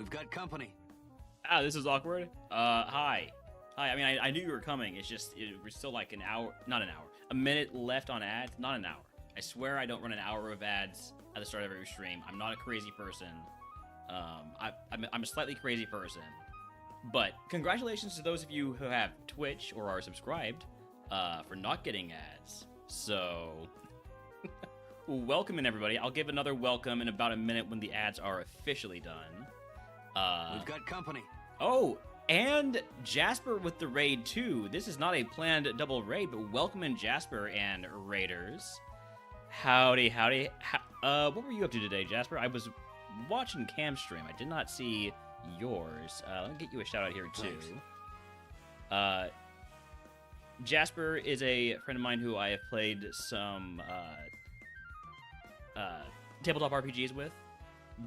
We've got company. Ah, this is awkward. Hi. Hi, I mean, I knew you were coming. It's just, we're still like an hour, not an hour, a minute left on ads, not an hour. I swear I don't run an hour of ads at the start of every stream. I'm not a crazy person. I'm a slightly crazy person. But congratulations to those of you who have Twitch or are subscribed for not getting ads. So, welcome in everybody. I'll give another welcome in about a minute when the ads are officially done. We've got company. Oh, and Jasper with the raid too. This is not a planned double raid, but welcome in Jasper and raiders. Howdy, howdy. What were you up to today, Jasper? I was watching Cam stream. I did not see yours. Let me get you a shout out here too. Thanks. Jasper is a friend of mine who I have played some tabletop RPGs with.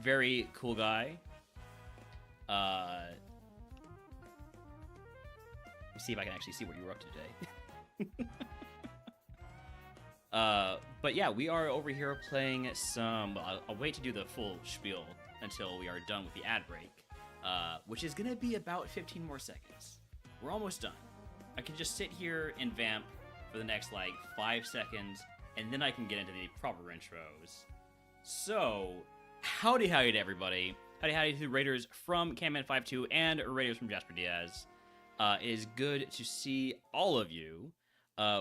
Very cool guy. Let me see if I can actually see what you were up to today. But yeah, we are over here playing some... I'll wait to do the full spiel until we are done with the ad break, which is going to be about 15 more seconds. We're almost done. I can just sit here and vamp for the next, 5 seconds, and then I can get into the proper intros. So, howdy to everybody. Howdy to Raiders from Camman52 and Raiders from Jasper Diaz. It is good to see all of you.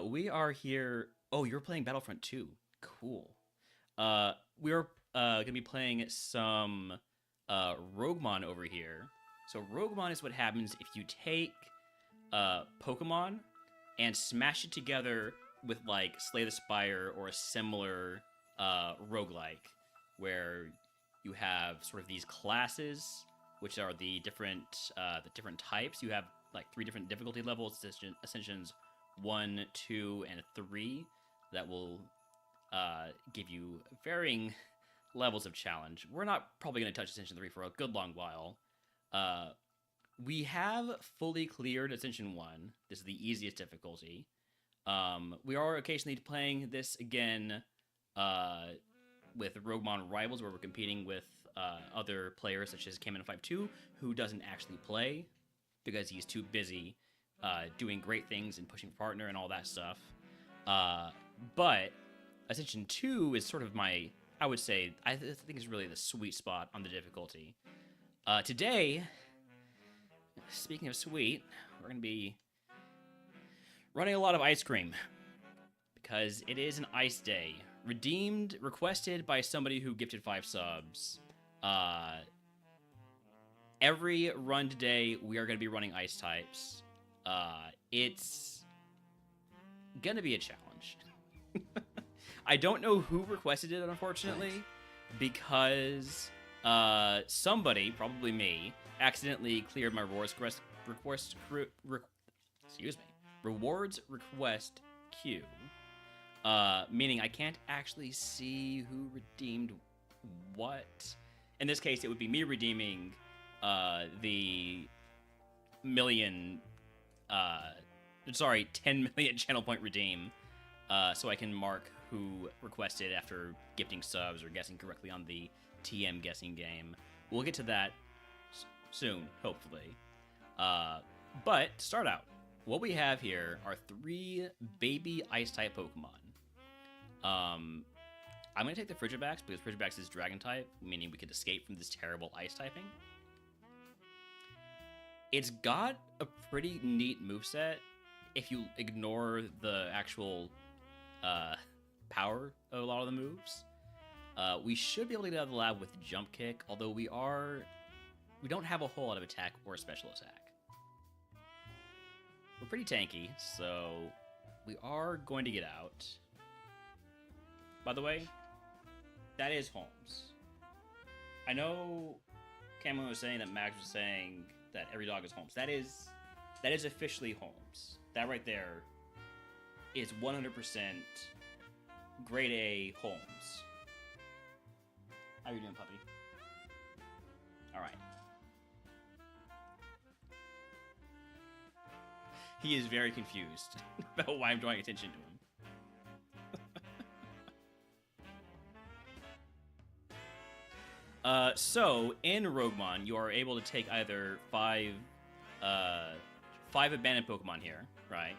We are here... Oh, you're playing Battlefront 2. Cool. We're going to be playing some RogueMon over here. So RogueMon is what happens if you take Pokemon and smash it together with, Slay the Spire or a similar roguelike, where you have sort of these classes, which are the different types. You have, 3 different difficulty levels, Ascensions 1, 2, and 3, that will give you varying levels of challenge. We're not probably going to touch Ascension 3 for a good long while. We have fully cleared Ascension 1. This is the easiest difficulty. We are occasionally playing this again with RogueMon Rivals, where we're competing with other players such as Camman52, who doesn't actually play because he's too busy doing great things and pushing for partner and all that stuff. But Ascension 2 is sort of my, I would say, I think is really the sweet spot on the difficulty. Today, speaking of sweet, we're going to be running a lot of ice cream because it is an ice day. Requested by somebody who gifted 5 subs. Every run today, we are going to be running ice types. It's going to be a challenge. I don't know who requested it, unfortunately, because somebody, probably me, accidentally cleared my rewards request queue. Meaning I can't actually see who redeemed what. In this case, it would be me redeeming the 10 million channel point redeem, so I can mark who requested after gifting subs or guessing correctly on the TM guessing game. We'll get to that soon, hopefully. But to start out, what we have here are 3 baby ice-type Pokemon. I'm going to take the Frigibax because Frigibax is Dragon-type, meaning we could escape from this terrible ice typing. It's got a pretty neat moveset if you ignore the actual power of a lot of the moves. We should be able to get out of the lab with Jump Kick, although we don't have a whole lot of attack or special attack. We're pretty tanky, so we are going to get out. By the way, that is Holmes. I know Cameron was saying that Max was saying that every dog is Holmes. That is officially Holmes. That right there is 100% grade A Holmes. How are you doing, puppy? All right. He is very confused about why I'm drawing attention to him. So in RogueMon, you are able to take either five abandoned Pokemon here, right?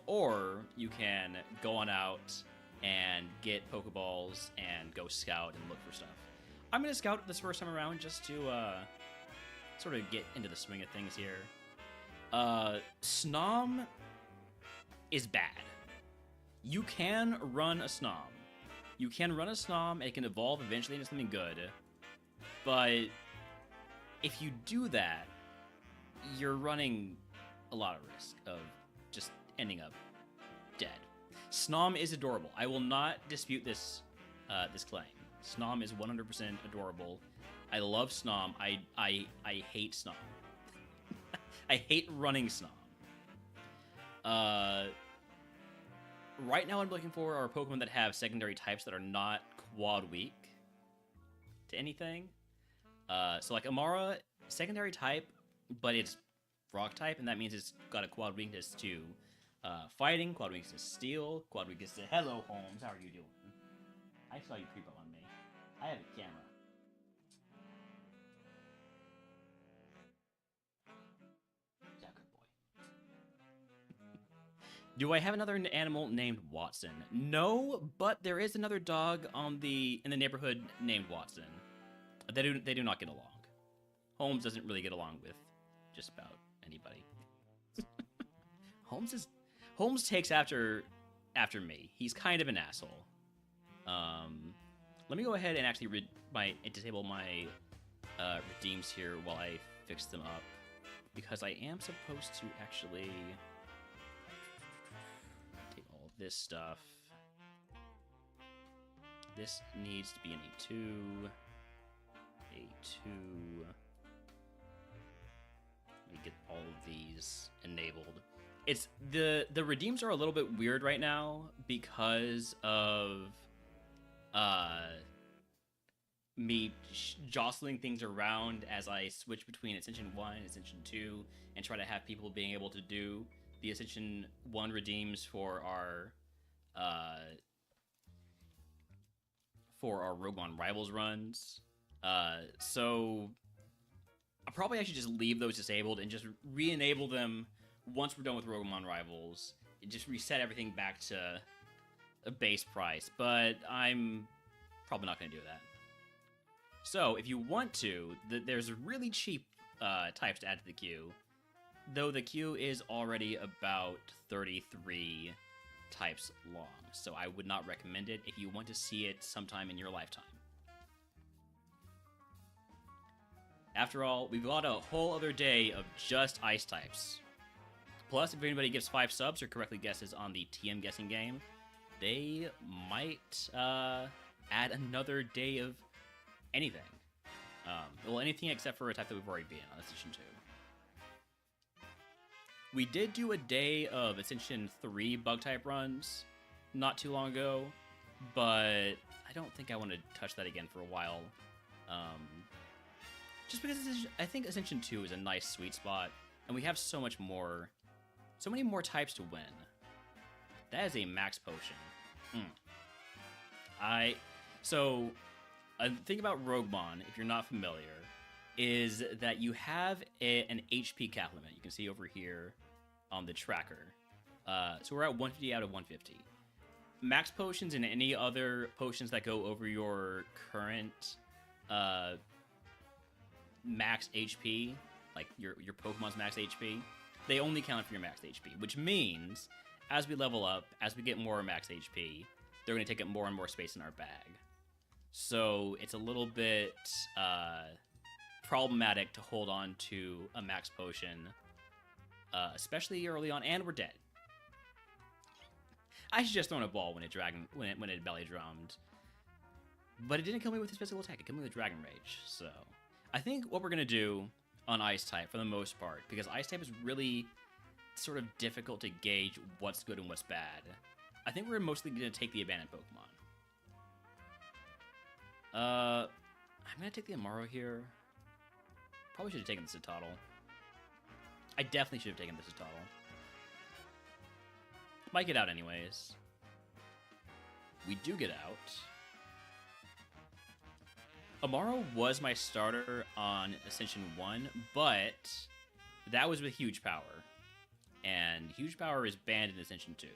Or you can go on out and get Pokeballs and go scout and look for stuff. I'm gonna scout this first time around just to sort of get into the swing of things here. Snom is bad. You can run a Snom. You can run a Snom, it can evolve eventually into something good. But if you do that, you're running a lot of risk of just ending up dead. Snom is adorable. I will not dispute this claim. Snom is 100% adorable. I love Snom. I hate Snom. I hate running Snom. Right now, what I'm looking for are Pokemon that have secondary types that are not quad weak to anything. So like Amara, secondary type, but it's rock type, and that means it's got a quad weakness to fighting, quad weakness to steel, quad weakness to hello, Holmes. How are you doing? I saw you creep up on me. I have a camera. Yeah, good boy. Do I have another animal named Watson? No, but there is another dog in the neighborhood named Watson. They do not get along. Holmes doesn't really get along with just about anybody. Holmes takes after me. He's kind of an asshole. Let me go ahead and actually disable my redeems here while I fix them up, because I am supposed to actually take all this stuff. This needs to be an A2. Let me get all of these enabled. It's the redeems are a little bit weird right now because of me jostling things around as I switch between Ascension 1 and Ascension 2 and try to have people being able to do the Ascension 1 redeems for our RogueMon Rivals runs. So I'll probably actually just leave those disabled and just re-enable them once we're done with RogueMon Rivals. And just reset everything back to a base price, but I'm probably not going to do that. So if you want to, there's really cheap types to add to the queue, though the queue is already about 33 types long, so I would not recommend it if you want to see it sometime in your lifetime. After all, we've got a whole other day of just ice types. Plus, if anybody gives 5 subs or correctly guesses on the TM guessing game, they might add another day of anything. Well, anything except for a type that we've already been on Ascension 2. We did do a day of Ascension 3 bug type runs not too long ago, but I don't think I want to touch that again for a while. Just because I think Ascension 2 is a nice sweet spot, and we have so many more types to win. That is a max potion. So, a thing about RogueMon, if you're not familiar, is that you have an HP cap limit. You can see over here on the tracker. So we're at 150 out of 150. Max potions and any other potions that go over your current max HP, like your Pokemon's max HP, they only count for your max HP, which means as we level up, as we get more max HP, they're going to take up more and more space in our bag. So it's a little bit problematic to hold on to a max potion, especially early on, and we're dead. I should just thrown a ball when it belly drummed, but it didn't kill me with his physical attack. It killed me with Dragon Rage. So I think what we're gonna do on Ice type for the most part, because Ice type is really sort of difficult to gauge what's good and what's bad. I think we're mostly gonna take the abandoned Pokemon. I'm gonna take the Amaro here. Probably should have taken the Citadel. I definitely should have taken the Citadel. Might get out anyways. We do get out. Amaro was my starter on Ascension 1, but that was with huge power. And huge power is banned in Ascension 2.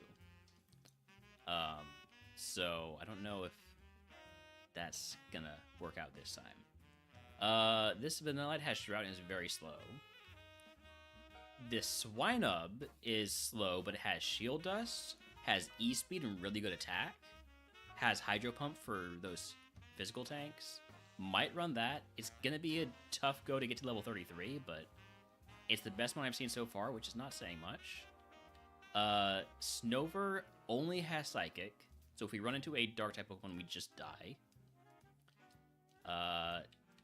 So I don't know if that's gonna work out this time. This Vanilla Hash Drought is very slow. This Swinub is slow, but it has Shield Dust, has E-Speed and really good attack, has Hydro Pump for those physical tanks. Might run that. It's gonna be a tough go to get to level 33, but it's the best one I've seen so far, which is not saying much. Snover only has Psychic, so if we run into a Dark type Pokemon, we just die.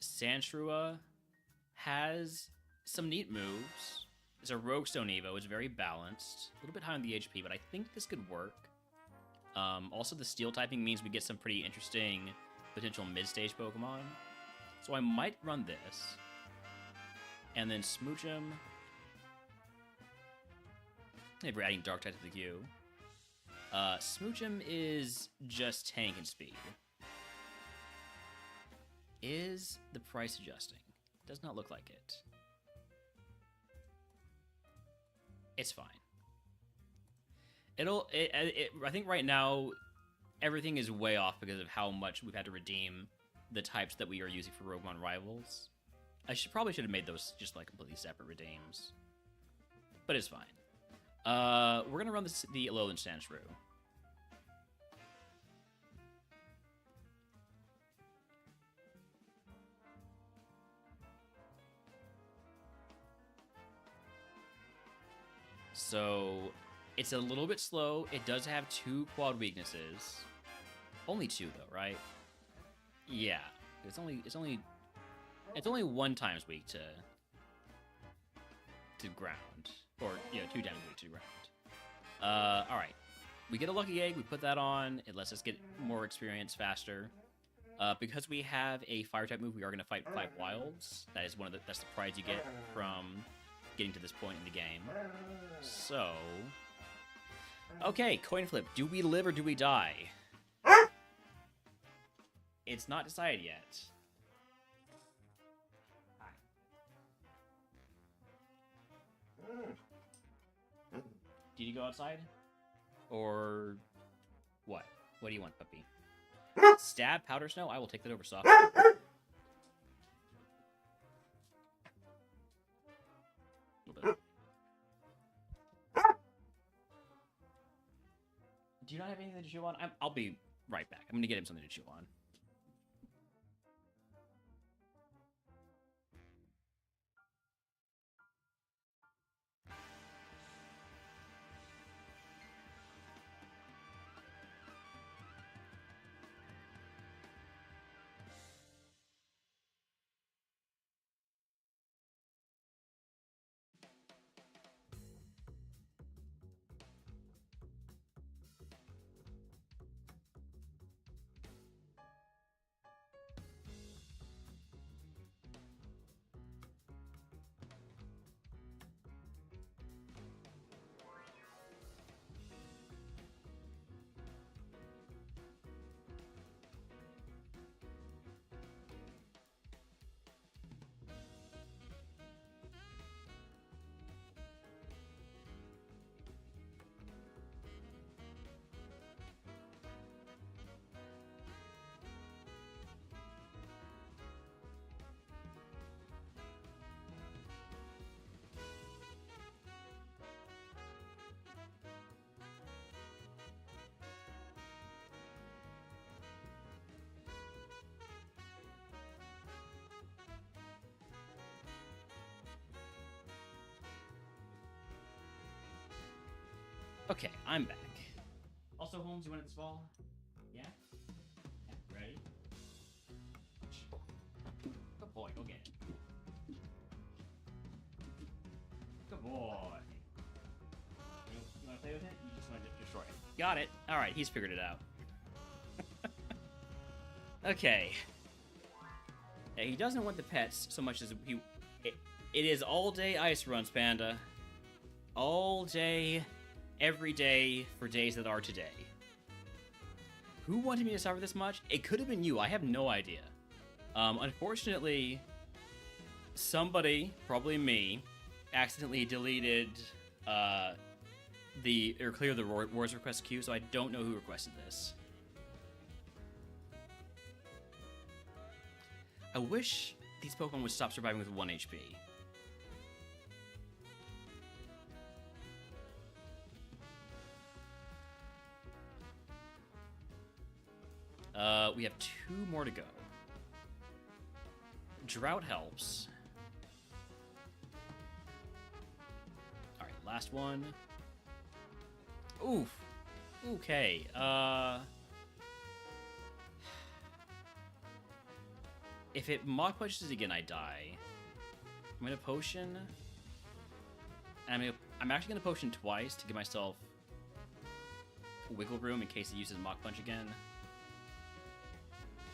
Sandshrew has some neat moves. It's a Rogue Stone Evo. It's very balanced. A little bit high on the HP, but I think this could work. Also, the Steel typing means we get some pretty interesting potential mid-stage Pokemon. So I might run this. And then Smoochum. If we're adding Dark type to the queue. Smoochum is just tank and speed. Is the price adjusting? Does not look like it. It's fine. I think right now, everything is way off because of how much we've had to redeem the types that we are using for RogueMon Rivals. I probably should have made those just like completely separate redeems. But it's fine. We're gonna run the Alolan Sandshrew. So it's a little bit slow. It does have 2 quad weaknesses. Only 2 though, right? Yeah. It's only 1 times weak to ground. Or, yeah, 2 times weak to ground. Alright. We get a Lucky Egg, we put that on, it lets us get more experience faster. Because we have a Fire-type move, we are going to fight 5 Wilds. That's the prize you get from getting to this point in the game. So... Okay, coin flip. Do we live or do we die? It's not decided yet. Did you go outside? Or what? What do you want, puppy? Stab, Powder Snow? I will take that over soft. Do you not have anything to chew on? I'll be right back. I'm gonna get him something to chew on. Okay, I'm back. Also, Holmes, you want it this fall? Yeah? Yeah, ready? Good boy, go get it. Good boy. You want to play with it? You just want to destroy it. Got it. Alright, he's figured it out. Okay. Yeah, he doesn't want the pets so much as it is all day ice runs, Panda. All day... Every day for days that are today. Who wanted me to suffer this much? It could have been you. I have no idea. Unfortunately, somebody, probably me, accidentally deleted cleared the rewards request queue, so I don't know who requested this. I wish these Pokemon would stop surviving with 1 HP. We have 2 more to go. Drought helps. Alright, last one. Oof. Okay, if it Mach Punches again, I die. I'm gonna potion. And I'm actually gonna potion twice to give myself wiggle room in case it uses Mach Punch again.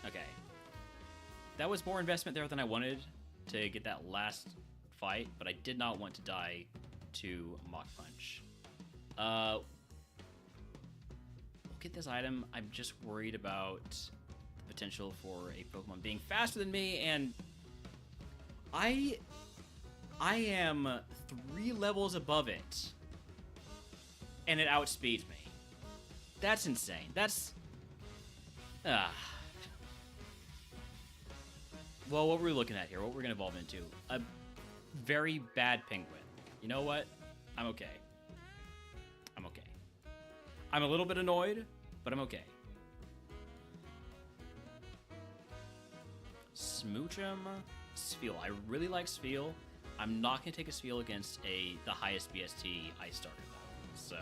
Okay. That was more investment there than I wanted to get that last fight, but I did not want to die to Mach Punch. We'll get this item. I'm just worried about the potential for a Pokemon being faster than me, and I am 3 levels above it, and it outspeeds me. That's insane. That's... Well, what we're looking at here, what we're going to evolve into, a very bad penguin. You know what? I'm okay. I'm okay. I'm a little bit annoyed, but I'm okay. Smoochum, Spheal. I really like Spheal. I'm not going to take a Spheal against the highest BST Ice starter though, so...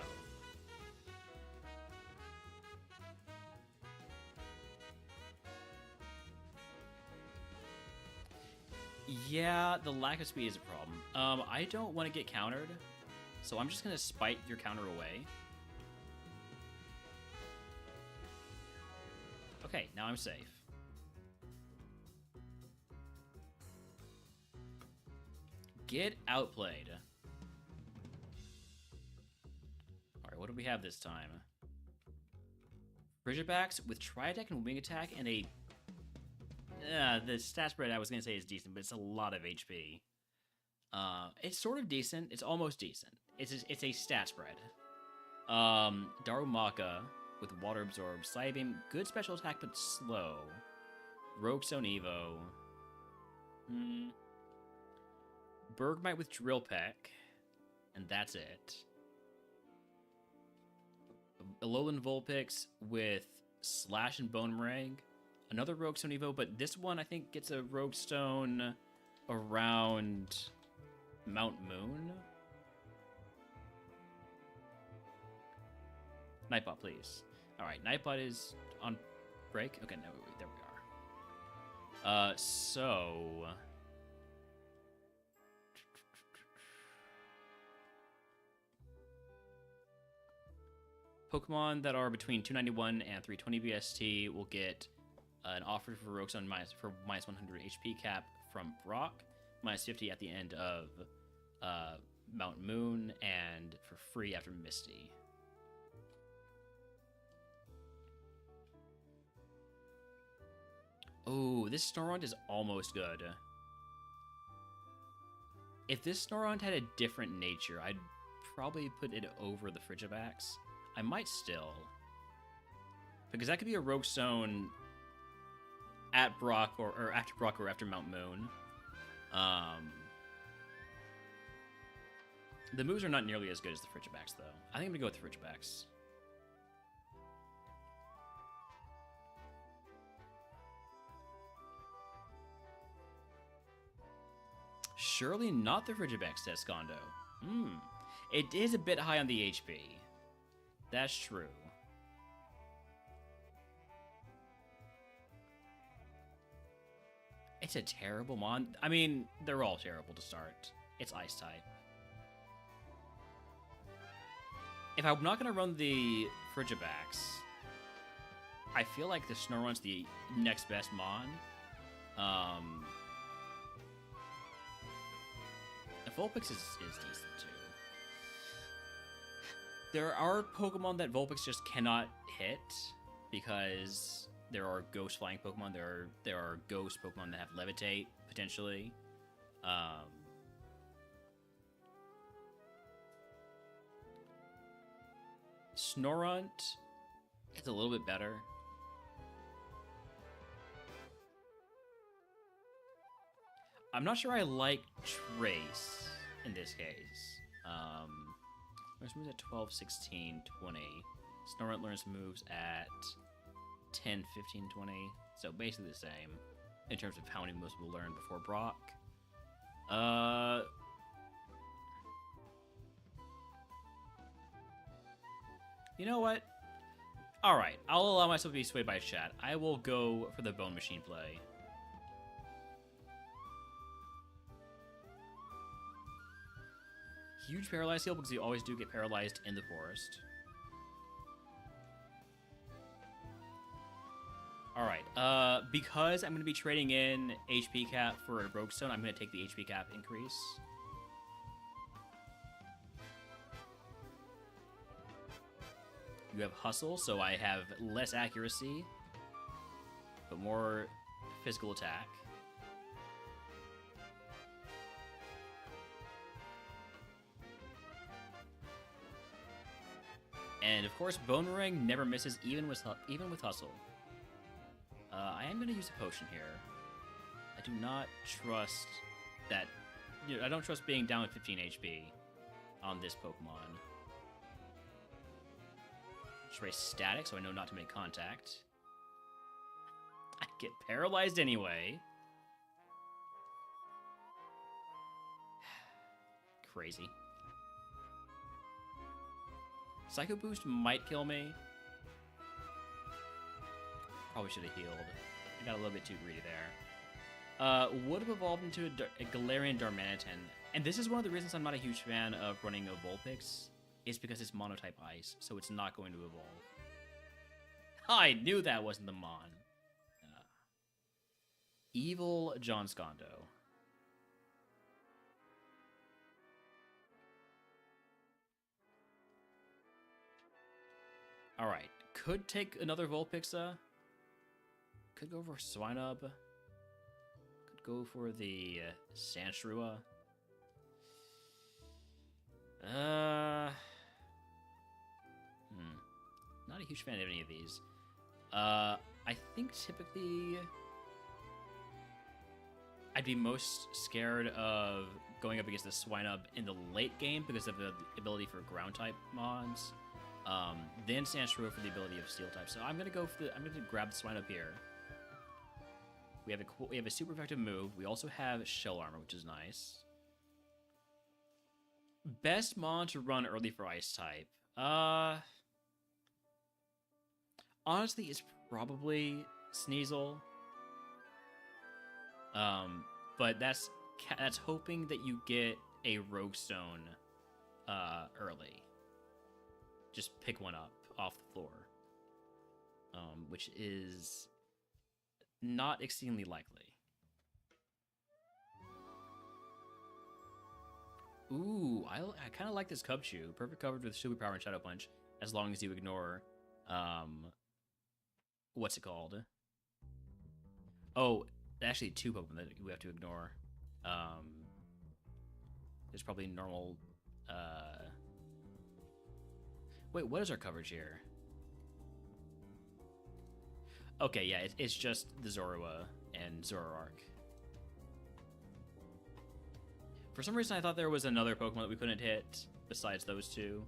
Yeah, the lack of speed is a problem. I don't want to get countered, so I'm just going to spite your counter away. Okay, now I'm safe. Get outplayed. Alright, what do we have this time? Frigibax with Tri-Attack and Wing Attack and a... the stat spread I was going to say is decent, but it's a lot of HP. It's sort of decent. It's almost decent. It's a stat spread. Darumaka with Water Absorb. Psybeam, good special attack, but slow. Roguestone Evo. Bergmite with Drill Peck. And that's it. Alolan Vulpix with Slash and Bonemerang. Another Roguestone Evo, but this one I think gets a Roguestone around Mount Moon. Nightbot, please. Alright, Nightbot is on break. Okay, no, there we are. So... Pokemon that are between 291 and 320 BST will get an offer for Roguestone for minus 100 HP cap from Brock, minus 50 at the end of Mount Moon, and for free after Misty. Oh, this Snorunt is almost good. If this Snorunt had a different nature, I'd probably put it over the Frigibax. I might still. Because that could be a Roguestone at Brock or after Brock or after Mount Moon. The moves are not nearly as good as the Frigibax, though. I think I'm going to go with the Frigibax. Surely not the Frigibax, says Gondo. It is a bit high on the HP. That's true. It's a terrible mon. I mean, they're all terrible to start. It's Ice type. If I'm not going to run the Frigibax, I feel like the Snorunt's the next best mon. The Vulpix is decent too. There are Pokemon that Vulpix just cannot hit because there are ghost flying Pokemon. There are ghost Pokemon that have levitate potentially. Snorunt is a little bit better. I'm not sure I like Trace in this case. Learns moves at 12, 16, 20. Snorunt learns moves at 10, 15, 20. So basically the same in terms of how many moves we'll learn before Brock. You know what? Alright, I'll allow myself to be swayed by chat. I will go for the Bone Machine play. Huge paralyzed heal because you always do get paralyzed in the forest. Alright, because I'm going to be trading in HP cap for a Rogue Stone, I'm going to take the HP cap increase. You have Hustle, so I have less accuracy, but more physical attack. And of course, Bone Ring never misses, even with Hustle. I am going to use a potion here. I do not trust that. You know, I don't trust being down with 15 HP on this Pokemon. Trace static, so I know not to make contact. I get paralyzed anyway. Crazy. Psycho Boost might kill me. Probably should have healed. I got a little bit too greedy there. Would have evolved into a Galarian Darmanitan. And this is one of the reasons I'm not a huge fan of running a Vulpix. Is because it's Monotype Ice, so it's not going to evolve. I knew that wasn't the Mon. Evil John Scondo. Alright, could take another Vulpixa. Could go for Swinub. Could go for the Sandshrew. Not a huge fan of any of these. I think typically I'd be most scared of going up against the Swinub in the late game because of the ability for ground type mons. Then Sandshrew for the ability of steel type. So I'm gonna grab the Swinub here. We have a super effective move. We also have shell armor, which is nice. Best mon to run early for ice type. Honestly, it's probably Sneasel. But that's hoping that you get a Rogue Stone early. Just pick one up off the floor. Which is not exceedingly likely. Ooh, I kind of like this Cubchoo. Perfect coverage with Superpower and Shadow Punch, as long as you ignore, what's it called? Oh, actually 2 Pokemon that we have to ignore. There's probably normal, wait, what is our coverage here? Okay, yeah, it's just the Zorua and Zoroark. For some reason, I thought there was another Pokemon that we couldn't hit besides those 2.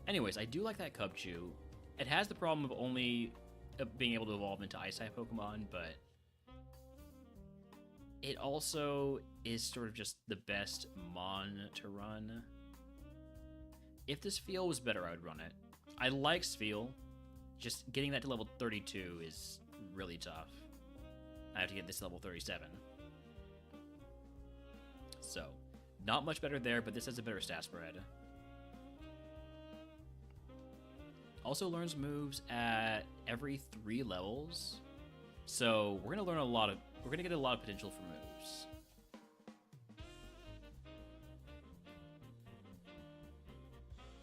Anyways, I do like that Cubchoo. It has the problem of only being able to evolve into Ice-type Pokemon, but it also is sort of just the best Mon to run. If the Spheal was better, I would run it. I like Spheal. Just getting that to level 32 is really tough. I have to get this to level 37. So, not much better there, but this has a better stat spread. Also learns moves at every 3 levels. So, we're gonna get a lot of potential for moves.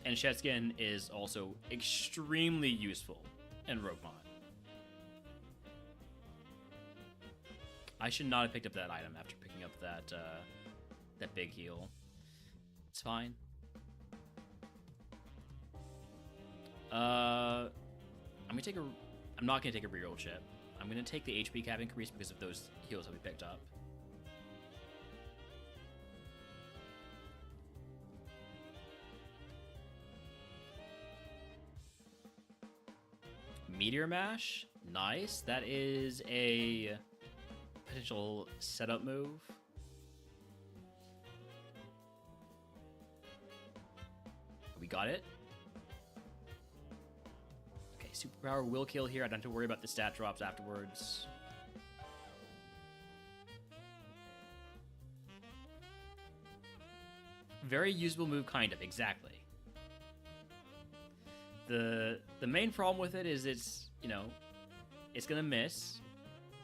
And Shetskin is also extremely useful and RogueMon. I should not have picked up that item after picking up that that big heal. It's fine. I'm not gonna take a reroll chip. I'm gonna take the HP cap increase because of those heals that we picked up. Meteor Mash, nice. That is a potential setup move. We got it. Okay, superpower will kill here. I don't have to worry about the stat drops afterwards. Very usable move, kind of, exactly. The main problem with it is it's, you know, it's gonna miss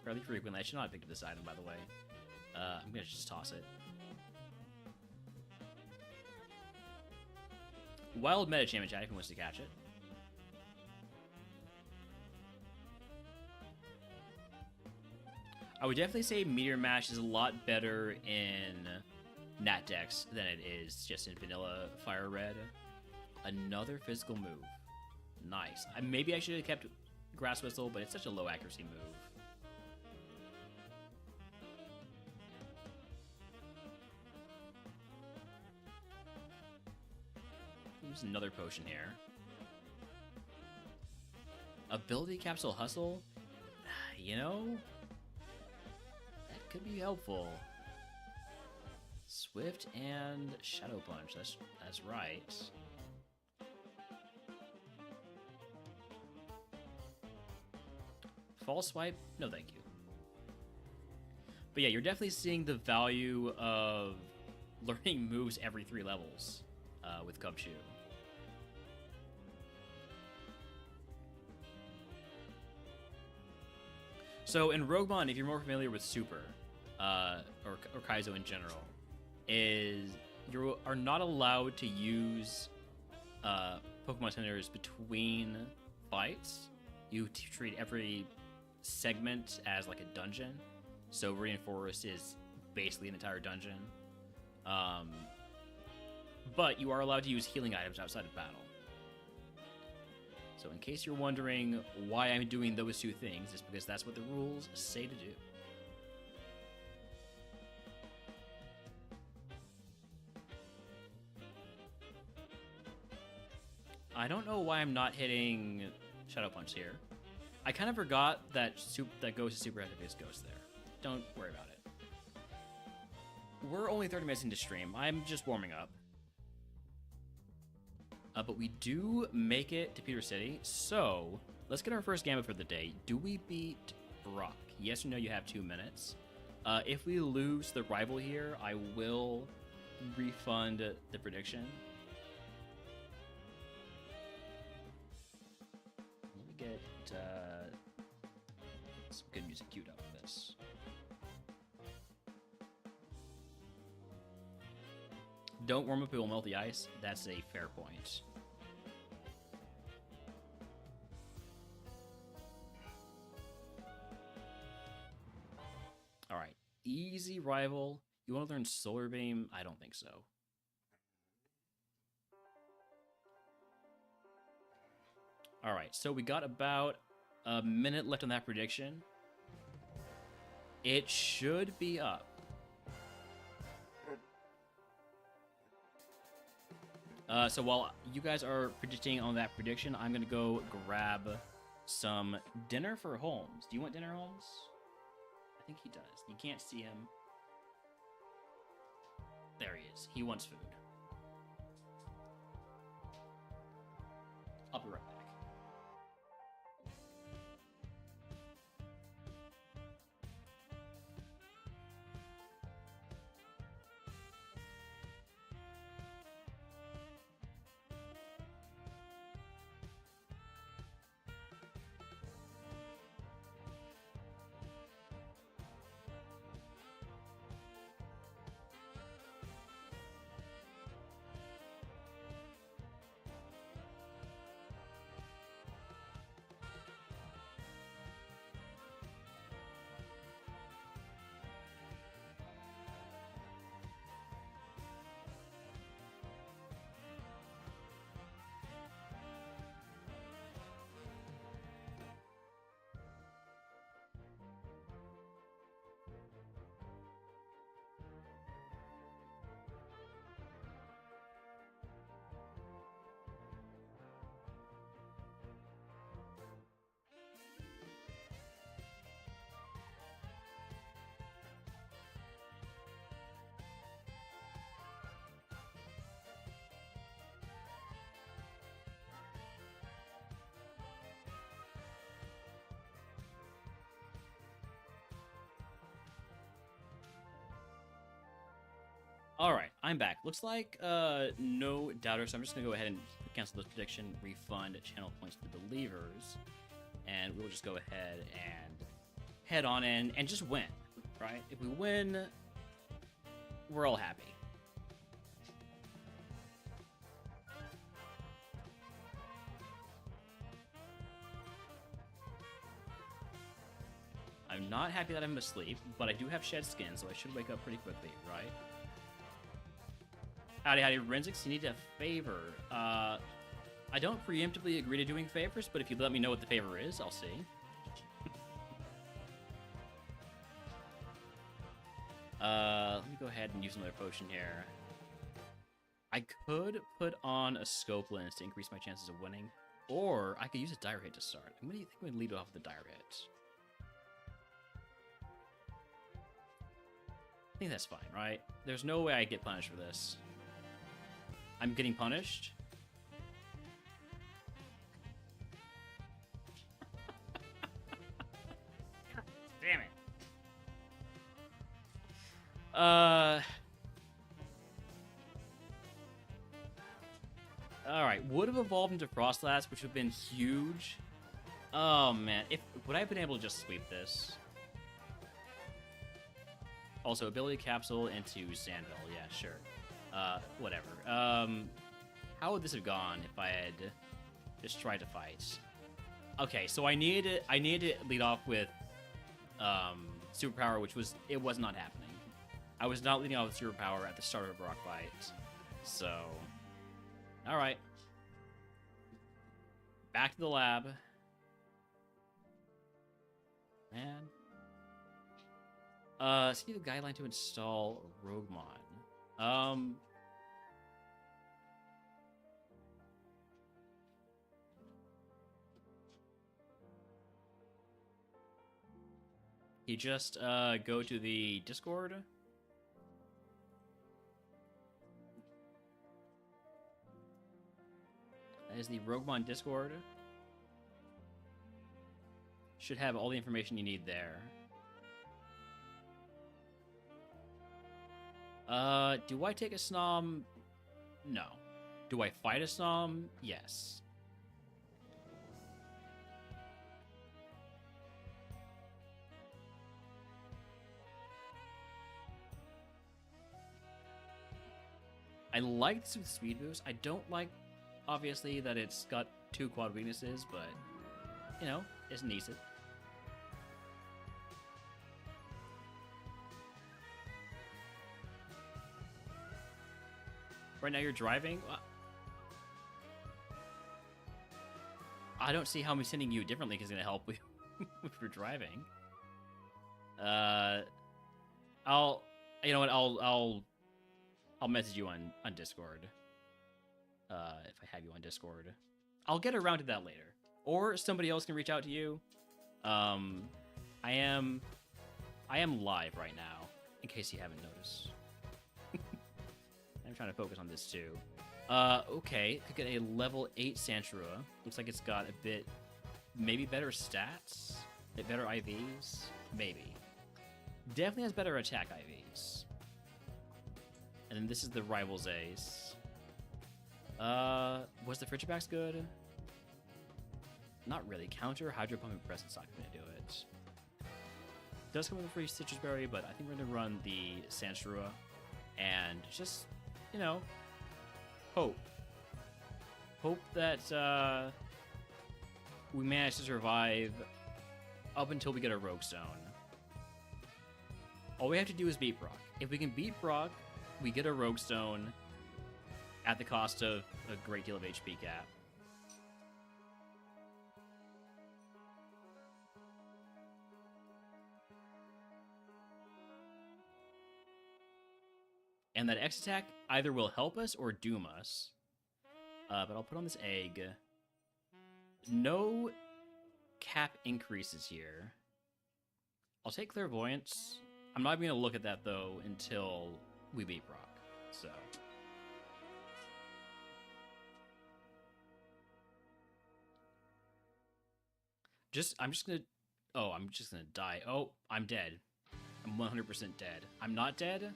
fairly frequently. I should not have picked up this item, by the way. I'm gonna just toss it. Wild meta champion chat if he wants to catch it. I would definitely say Meteor Mash is a lot better in Nat Dex than it is just in vanilla Fire Red. Another physical move. Nice. Maybe I should have kept Grass Whistle, but it's such a low accuracy move. Use another potion here. Ability Capsule Hustle? You know, that could be helpful. Swift and Shadow Punch. That's right. False Swipe? No, thank you. But yeah, you're definitely seeing the value of learning moves every 3 levels with Cubchoo. So in RogueMon, if you're more familiar with Super, or Kaizo in general, is you are not allowed to use Pokemon Centers between fights. You treat every segment as like a dungeon. So Viridian Forest is basically an entire dungeon. But you are allowed to use healing items outside of battle. So in case you're wondering why I'm doing those 2 things, it's because that's what the rules say to do. I don't know why I'm not hitting Shadow Punch here. I kind of forgot that Ghost is super active as Ghost there. Don't worry about it. We're only 30 minutes into stream. I'm just warming up. But we do make it to Peter City, so let's get our first gambit for the day. Do we beat Brock? Yes or no, you have 2 minutes. If we lose the rival here, I will refund the prediction. Let me get some good music queued up for this. Don't warm up, it will melt the ice. That's a fair point. Alright, easy rival. You want to learn Solar Beam? I don't think so. Alright, so we got about a minute left on that prediction. It should be up. So while you guys are predicting on that prediction, I'm going to go grab some dinner for Holmes. Do you want dinner, Holmes? I think he does. You can't see him. There he is. He wants food. I'll be right back. Alright, I'm back. Looks like no doubter, so I'm just gonna go ahead and cancel this prediction, refund channel points to the believers, and we'll just go ahead and head on in and just win, right? If we win, we're all happy. I'm not happy that I'm asleep, but I do have shed skin, so I should wake up pretty quickly, right? Howdy, Renzics, you need a favor. I don't preemptively agree to doing favors, but if you let me know what the favor is, I'll see. Let me go ahead and use another potion here. I could put on a scope lens to increase my chances of winning, or I could use a dire hit to start. I'm gonna lead off with the dire hit. I think that's fine, right? There's no way I get punished for this. I'm getting punished? Damn it. Alright, would have evolved into Frostlass, which would have been huge. Oh, man. Would I have been able to just sweep this? Also, ability capsule into Sandville. Yeah, sure. Whatever. How would this have gone if I had just tried to fight? Okay, so I needed to lead off with superpower, which was not happening. I was not leading off with superpower at the start of a rock fight. So, all right. Back to the lab. Man. See the guideline to install RogueMon. You just go to the Discord. That is the RogueMon Discord. Should have all the information you need there. Do I take a Snom? No. Do I fight a Snom? Yes. I like this with speed boost. I don't like, obviously, that it's got 2 quad weaknesses, but, you know, it needs it. Right now you're driving? I don't see how I'm sending you differently because it's going to help if you're driving. You know what, I'll message you on Discord. If I have you on Discord. I'll get around to that later. Or somebody else can reach out to you. I am live right now, in case you haven't noticed. I'm trying to focus on this too. Okay, could get a level 8 Santrua. Looks like it's got a bit, maybe better stats, better IVs, maybe. Definitely has better attack IVs. And then this is the Rivals Ace. Was the Frigibax good? Not really. Counter, Hydro Pump, and Press is not going to do it. Does come with a free Citrus Berry, but I think we're going to run the Santrua and just, you know, hope. Hope that we manage to survive up until we get a Rogue Stone. All we have to do is beat Brock. If we can beat Brock, we get a Rogue Stone at the cost of a great deal of HP cap. And that X attack either will help us or doom us. But I'll put on this egg. No cap increases here. I'll take Clairvoyance. I'm not even going to look at that, though, until we beat Brock. So. I'm just going to... Oh, I'm just going to die. Oh, I'm dead. I'm 100% dead. I'm not dead.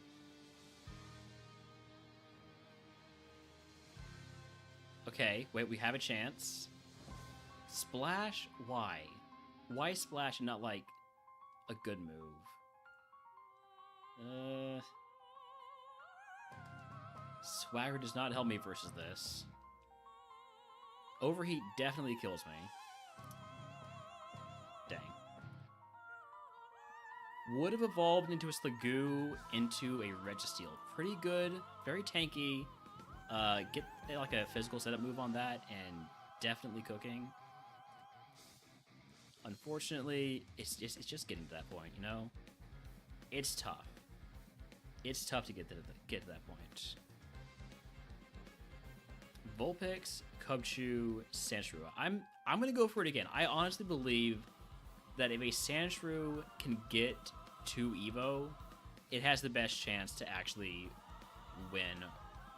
Okay, wait, we have a chance. Splash? Why? Why splash and not, like, a good move? Swagger does not help me versus this. Overheat definitely kills me. Dang. Would have evolved into a Slagoo, into a Registeel. Pretty good, very tanky. Get like a physical setup move on that, and definitely cooking. Unfortunately, it's just getting to that point, you know? It's tough. It's tough to get to that point. Vulpix, Cubchoo, Sandshrew. I'm gonna go for it again. I honestly believe that if a Sandshrew can get to Evo, it has the best chance to actually win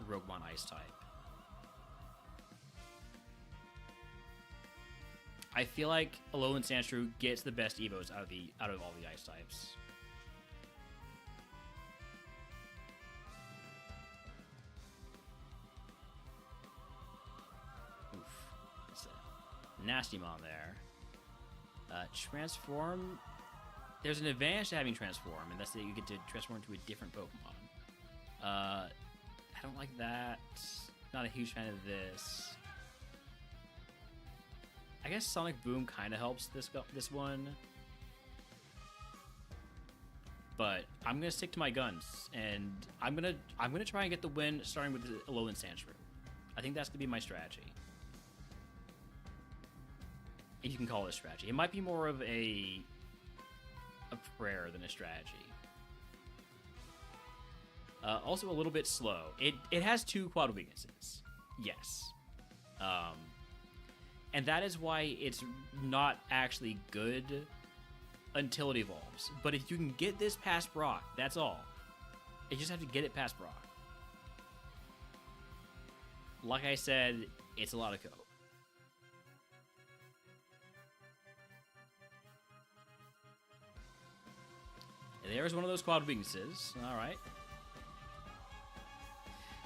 RogueMon Ice type. I feel like Alolan Sandshrew gets the best Evos out of all the Ice types. Oof. That's a nasty Mon there. Transform. There's an advantage to having Transform, and that's that you get to transform into a different Pokemon. I don't like that. Not a huge fan of this. I guess Sonic Boom kind of helps this one. But I'm gonna stick to my guns, and I'm gonna try and get the win starting with the Alolan Sandshrew. I think that's gonna be my strategy. If you can call it a strategy. It might be more of a prayer than a strategy. Also a little bit slow. It has 2 quad weaknesses. Yes. And that is why it's not actually good until it evolves. But if you can get this past Brock, that's all. You just have to get it past Brock. Like I said, it's a lot of code. There's one of those quad weaknesses. Alright.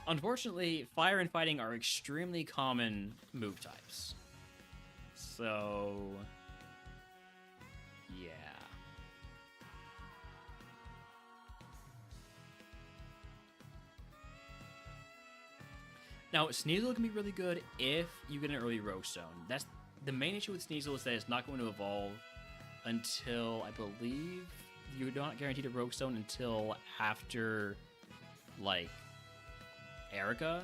Unfortunately, fire and fighting are extremely common move types. So, yeah. Now, Sneasel can be really good if you get an early Rogue Stone. That's the main issue with Sneasel, is that it's not going to evolve until, I believe, you're not guaranteed a Rogue Stone until after, like, Erica.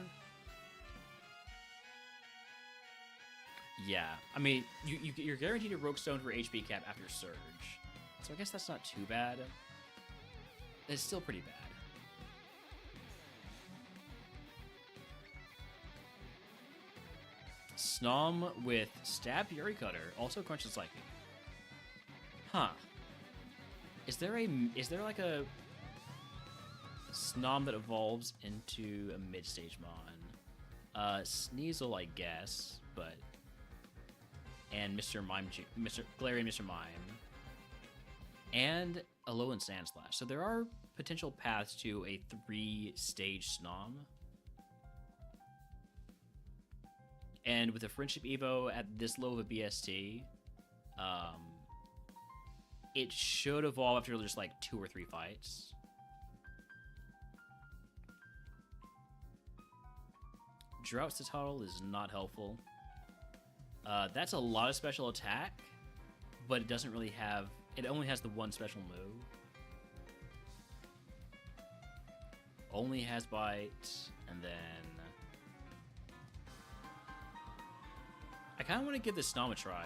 Yeah, I mean, you're guaranteed a Rogue Stone for HP cap after Surge, so I guess that's not too bad. It's still pretty bad. Snom with Stab Fury Cutter also crunches Lightning. Huh. Is there like a Snom that evolves into a mid-stage Mon? Sneasel, I guess, but... And Mr. Galarian Mr. Mime. And Alolan Sandslash. So there are potential paths to a 3-stage Snom. And with a Friendship Evo at this low of a BST, it should evolve after just like 2 or 3 fights. Drought Citadel is not helpful. That's a lot of special attack, but it doesn't really have... It only has the one special move. Only has Bite, and then... I kind of want to give this Snom a try.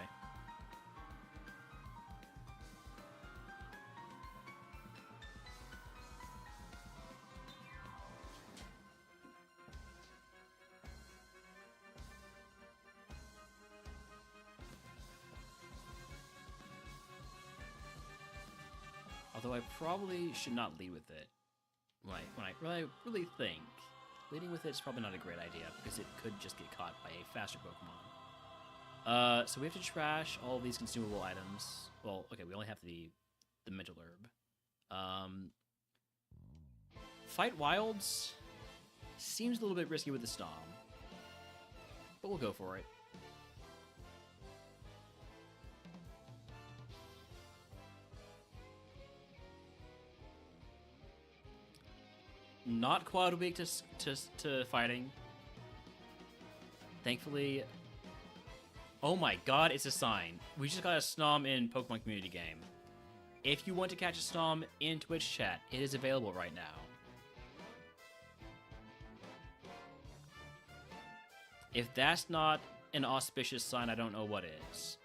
Although I probably should not lead with it. When I really think, leading with it is probably not a great idea, because it could just get caught by a faster Pokemon. So we have to trash all of these consumable items. Well, okay, we only have the Mental Herb. Fight Wilds seems a little bit risky with the Stom. but we'll go for it. Not quite a week to fighting. Thankfully. Oh my god, it's a sign. We just got a Snom in Pokemon Community Game. If you want to catch a Snom in Twitch chat, it is available right now. If that's not an auspicious sign, I don't know what is.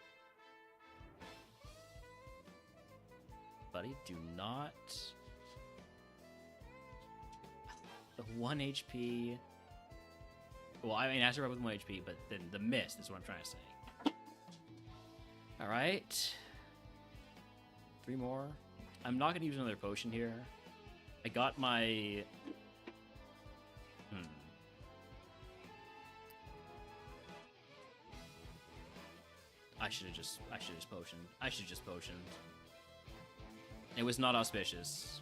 Buddy, do not... The 1 HP... Well, I mean, I start with 1 HP, but then the mist is what I'm trying to say. Alright. 3 more. I'm not going to use another potion here. I got my... I should have just potioned. I should have just potioned. It was not auspicious.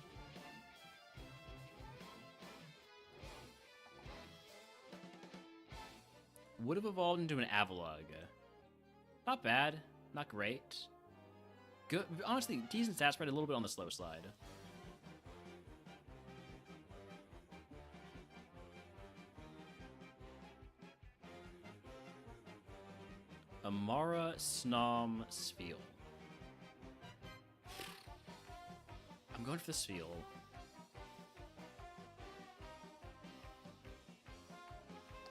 Would have evolved into an Avalugg. Not bad. Not great. Good. Honestly, decent stat spread, a little bit on the slow side. Amara Snom Spheal. I'm going for the Spheal.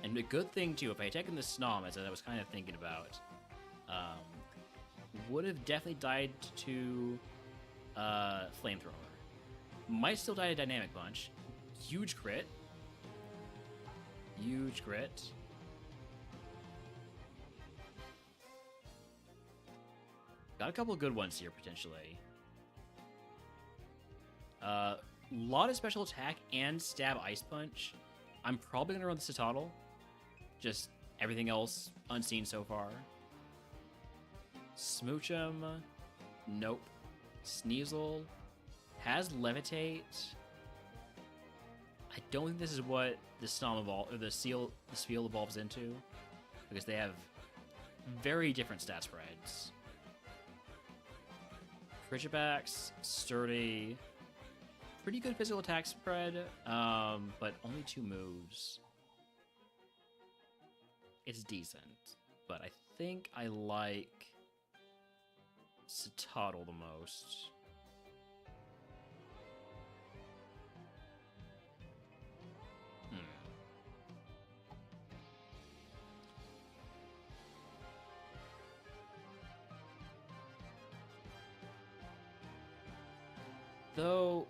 And a good thing, too, if I had taken the Snom, as I was kind of thinking about, would have definitely died to Flamethrower. Might still die to Dynamic Punch. Huge crit. Huge crit. Got a couple of good ones here, potentially. Lot of special attack and stab Ice Punch. I'm probably going to run the Citadel. Just everything else unseen so far. Smoochum. Nope. Sneasel. Has Levitate. I don't think this is what the Snom or the Spheal evolves into. Because they have very different stat spreads. Frigibax, sturdy, pretty good physical attack spread, but only 2 moves. It's decent, but I think I like Citadel the most. Though,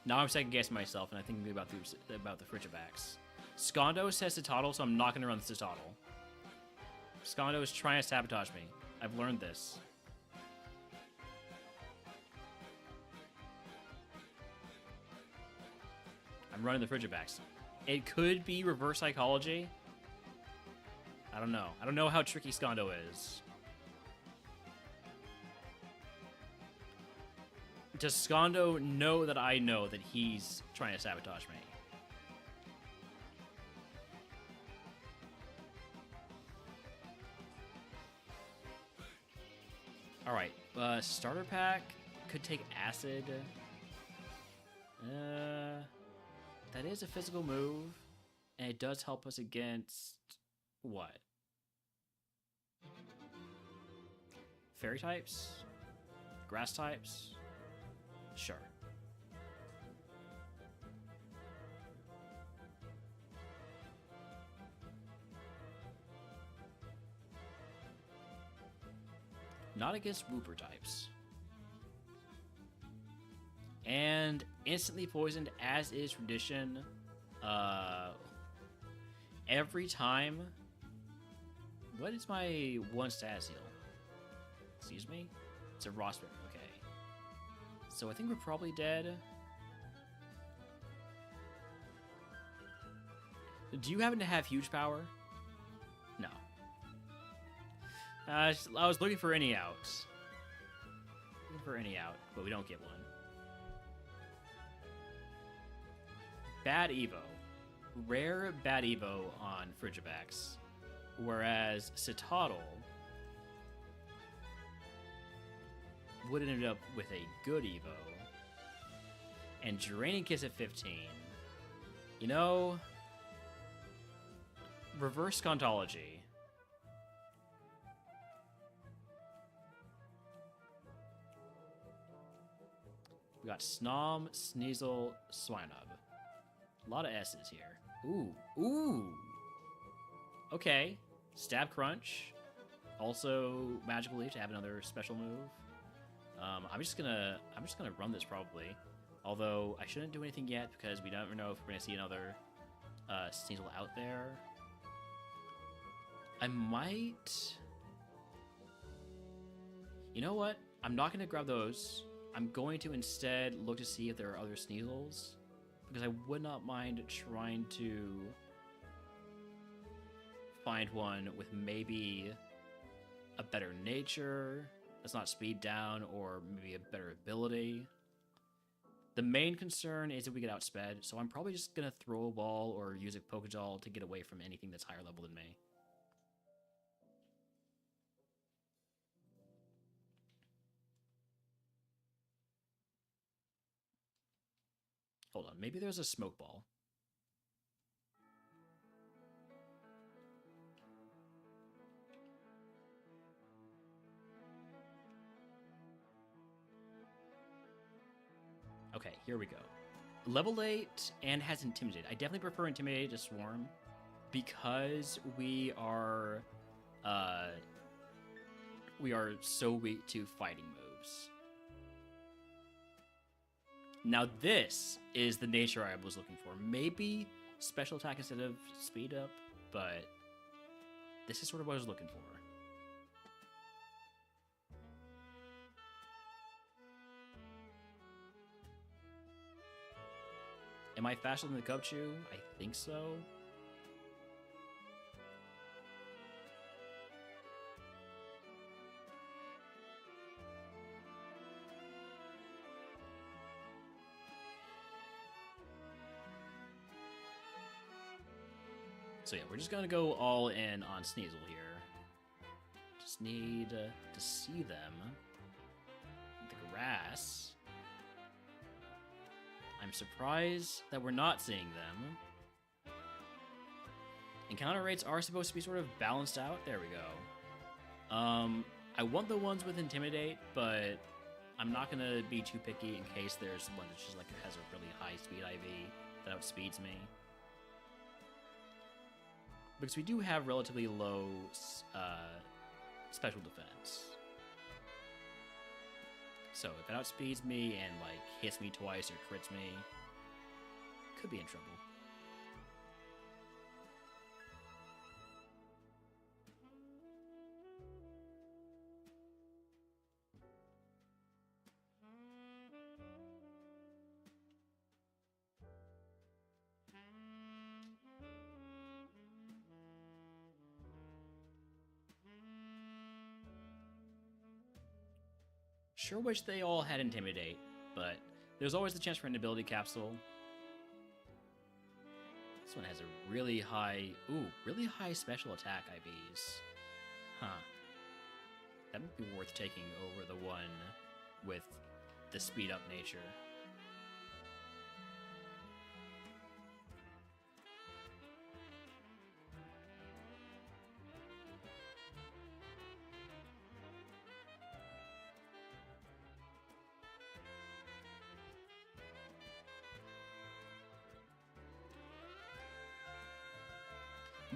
now I'm second guessing myself, and I'm thinking about the Frigibax. Skondo says Citadel, so I'm not going to run the Citadel. Skondo is trying to sabotage me. I've learned this. I'm running the Frigibax. It could be reverse psychology. I don't know. I don't know how tricky Skondo is. Does Skondo know that I know that he's trying to sabotage me? Alright, starter pack could take acid. That is a physical move, and it does help us against what? Fairy types? Grass types? Sure. Not against Wooper types. And instantly poisoned, as is tradition. Every time. What is my 1 status heal? Excuse me? It's a Rossberry. Okay. So I think we're probably dead. Do you happen to have huge power? No. I was looking for any outs. Looking for any out, but we don't get one. Bad Evo. rare bad Evo on Frigibax, whereas Citadel would end up with a good Evo, and Draining Kiss at 15. You know, reverse Scontology. We got Snom, Sneasel, Swinub. A lot of S's here. Ooh. Okay. Stab Crunch. Also Magical Leaf to have another special move. I'm just gonna run this probably. Although I shouldn't do anything yet because we don't know if we're gonna see another Sneasel out there. I might. You know what? I'm not gonna grab those. I'm going to instead look to see if there are other Sneasels, because I would not mind trying to find one with maybe a better nature that's not speed down, or maybe a better ability. The main concern is if we get outsped, so I'm probably just gonna throw a ball or use a Pokéball to get away from anything that's higher level than me. Hold on, maybe there's a Smoke Ball. Okay, here we go. Level 8 and has Intimidate. I definitely prefer Intimidate to Swarm because we are so weak to fighting moves. Now this is the nature I was looking for. Maybe special attack instead of speed up, but this is sort of what I was looking for. Am I faster than the Cubchoo? I think so. So yeah, we're just gonna go all in on Sneasel here. Just need to see them. The grass. I'm surprised that we're not seeing them. Encounter rates are supposed to be sort of balanced out. There we go. I want the ones with Intimidate, but I'm not gonna be too picky in case there's one that just like has a really high speed IV that outspeeds me. Because we do have relatively low special defense. So if it outspeeds me and like hits me twice or crits me, could be in trouble. Sure wish they all had Intimidate, but there's always the chance for an ability capsule. This one has a really high special attack IVs. Huh. That would be worth taking over the one with the speed up nature.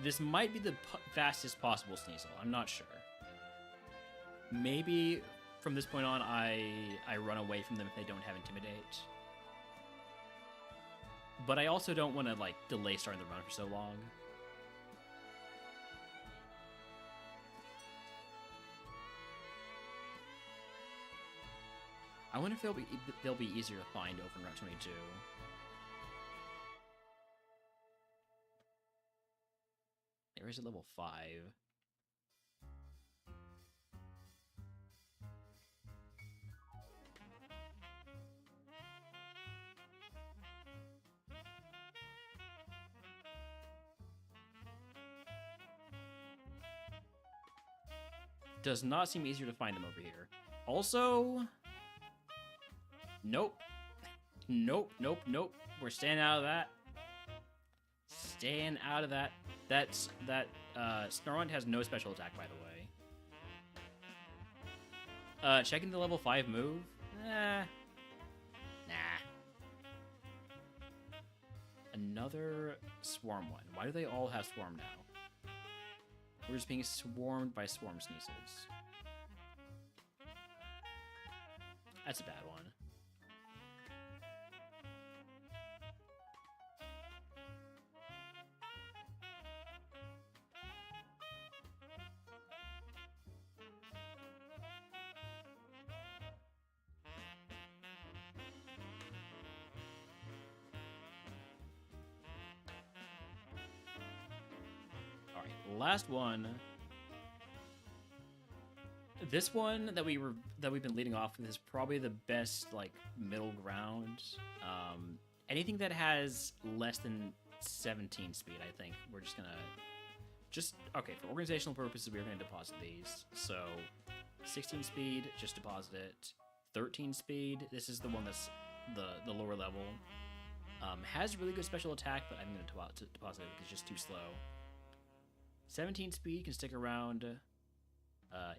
This might be the fastest possible Sneasel. I'm not sure. Maybe from this point on, I run away from them if they don't have Intimidate. But I also don't want to like delay starting the run for so long. I wonder if they'll be easier to find over in Route 22. There is a level 5. Does not seem easier to find them over here. Also, nope. Nope. We're staying out of that. Staying out of that. That Snorunt has no special attack, by the way. Checking the level 5 move? Nah. Another swarm one. Why do they all have swarm now? We're just being swarmed by swarm Sneasels. That's a bad one. Last one. This one that we've been leading off with is probably the best like middle ground. Anything that has less than 17 speed, I think we're just gonna okay, for organizational purposes we're gonna deposit these. So 16 speed, just deposit it. 13 speed, this is the one that's the lower level. Has really good special attack, but I'm gonna deposit it because it's just too slow. 17 speed can stick around,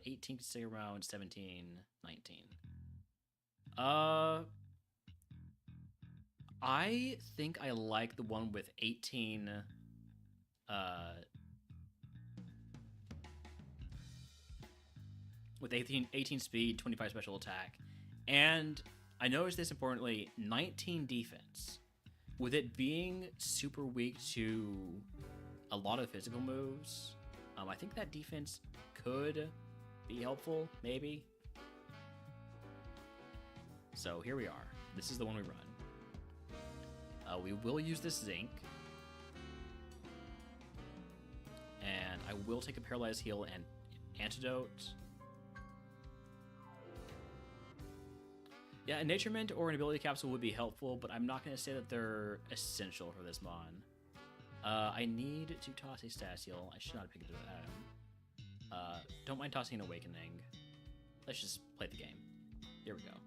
18 can stick around, 17, 19. I think I like the one with 18, with 18 speed, 25 special attack, and I noticed this importantly, 19 defense. With it being super weak to a lot of physical moves, I think that defense could be helpful, maybe. So here we are. This is the one we run. We will use this zinc, and I will take a paralyzed heal and antidote. Yeah, a naturement or an ability capsule would be helpful, but I'm not going to say that they're essential for this mon. I need to toss a stat heal. I should not have picked it up. Don't mind tossing an awakening. Let's just play the game. Here we go.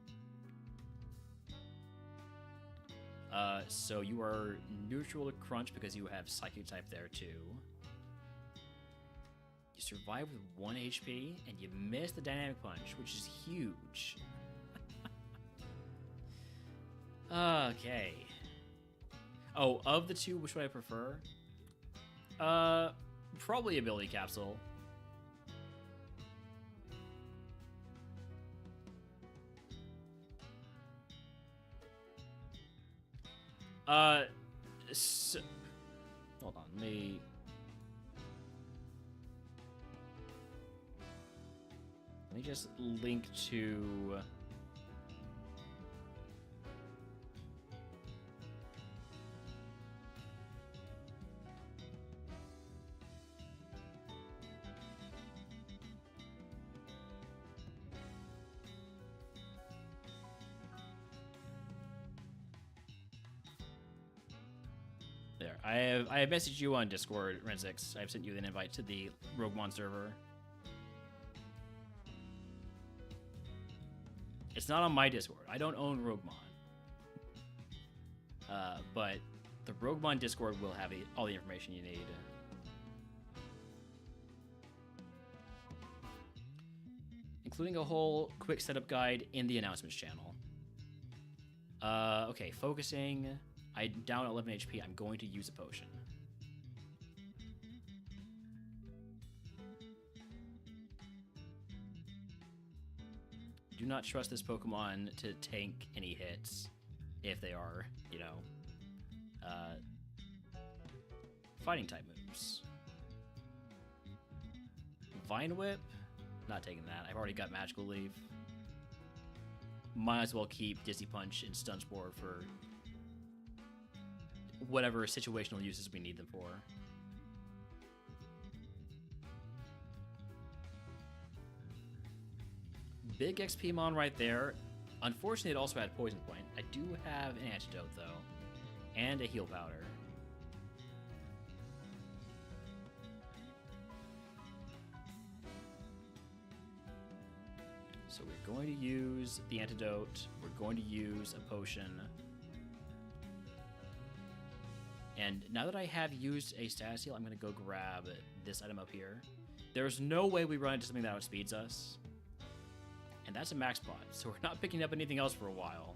So you are neutral to crunch because you have psychic type there too. You survive with 1 HP and you miss the dynamic punch, which is huge. Okay. Oh, of the two, which would I prefer? Probably ability capsule. So, hold on, let me just link to. There, I have messaged you on Discord, Renzix. I've sent you an invite to the RogueMon server. It's not on my Discord. I don't own RogueMon. But the RogueMon Discord will have all the information you need. Including a whole quick setup guide in the announcements channel. Okay, focusing. I'm down 11 HP. I'm going to use a potion. Do not trust this Pokemon to tank any hits if they are, you know, fighting type moves. Vine Whip, not taking that. I've already got Magical Leaf. Might as well keep Dizzy Punch and Stun Spore for whatever situational uses we need them for. Big XP mon right there. Unfortunately, it also had Poison Point. I do have an antidote, though, and a heal powder. So we're going to use the antidote. We're going to use a potion. And now that I have used a status heal, I'm going to go grab this item up here. There's no way we run into something that outspeeds us. And that's a max pot, so we're not picking up anything else for a while.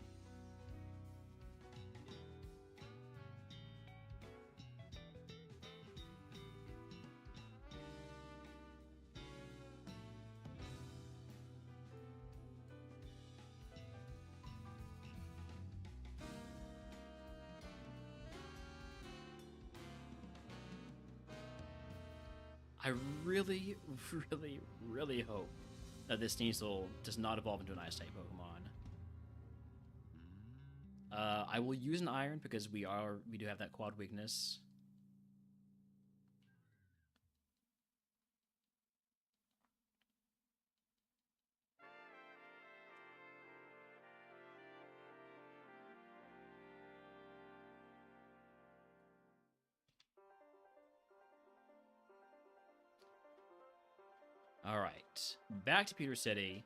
I really, really, really hope that this Sneasel does not evolve into an Ice-type Pokemon. I will use an Iron because we do have that quad weakness. Alright, back to Pewter City.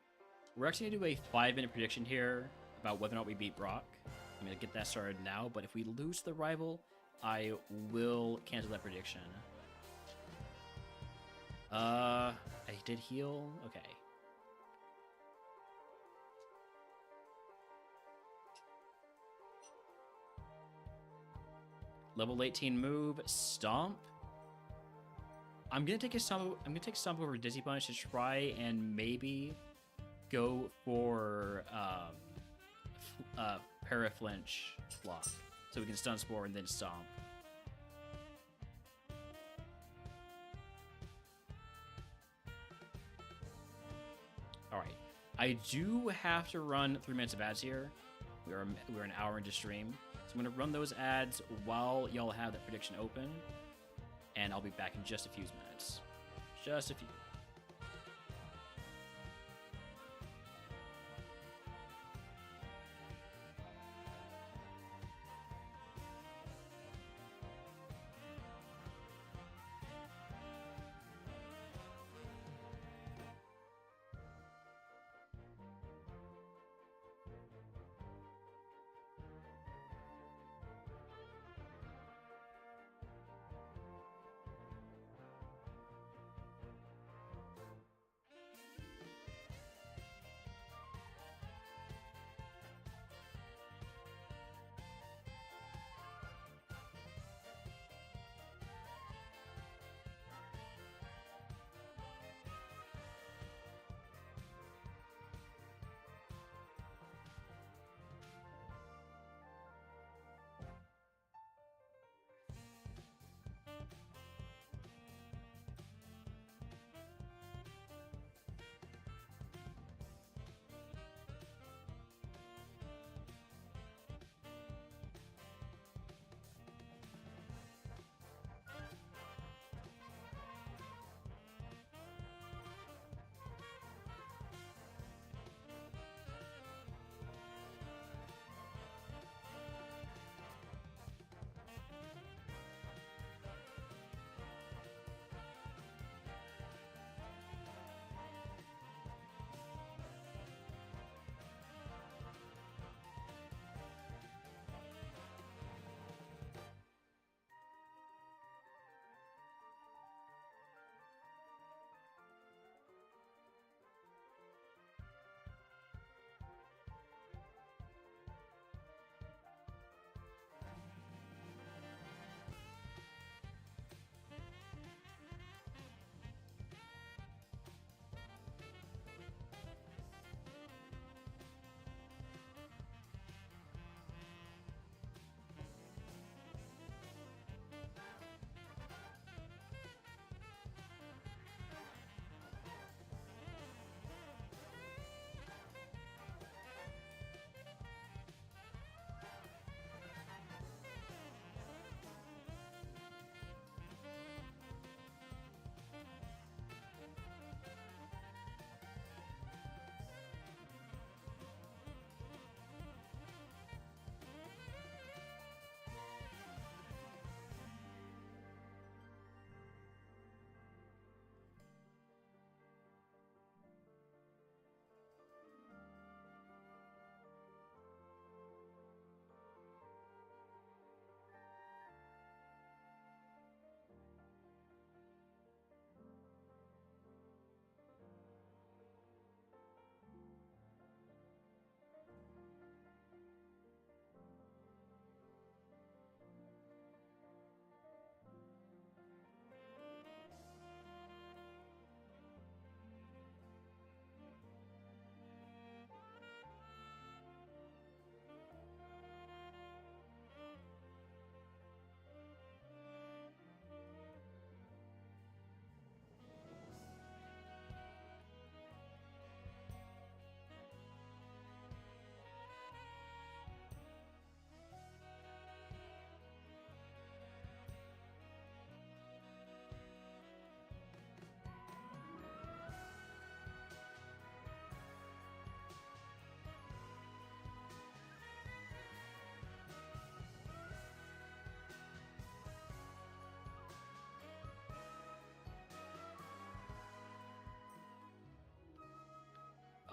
We're actually going to do a 5-minute prediction here about whether or not we beat Brock. I'm going to get that started now, but if we lose the rival, I will cancel that prediction. I did heal? Okay. Level 18 move, Stomp. I'm gonna take a stomp. I'm gonna take Stomp over Dizzy Punch to try and maybe go for Paraflinch block, so we can Stun Spore and then Stomp. All right, I do have to run 3 minutes of ads here. We're an hour into stream, so I'm gonna run those ads while y'all have that prediction open. And I'll be back in just a few minutes. Just a few.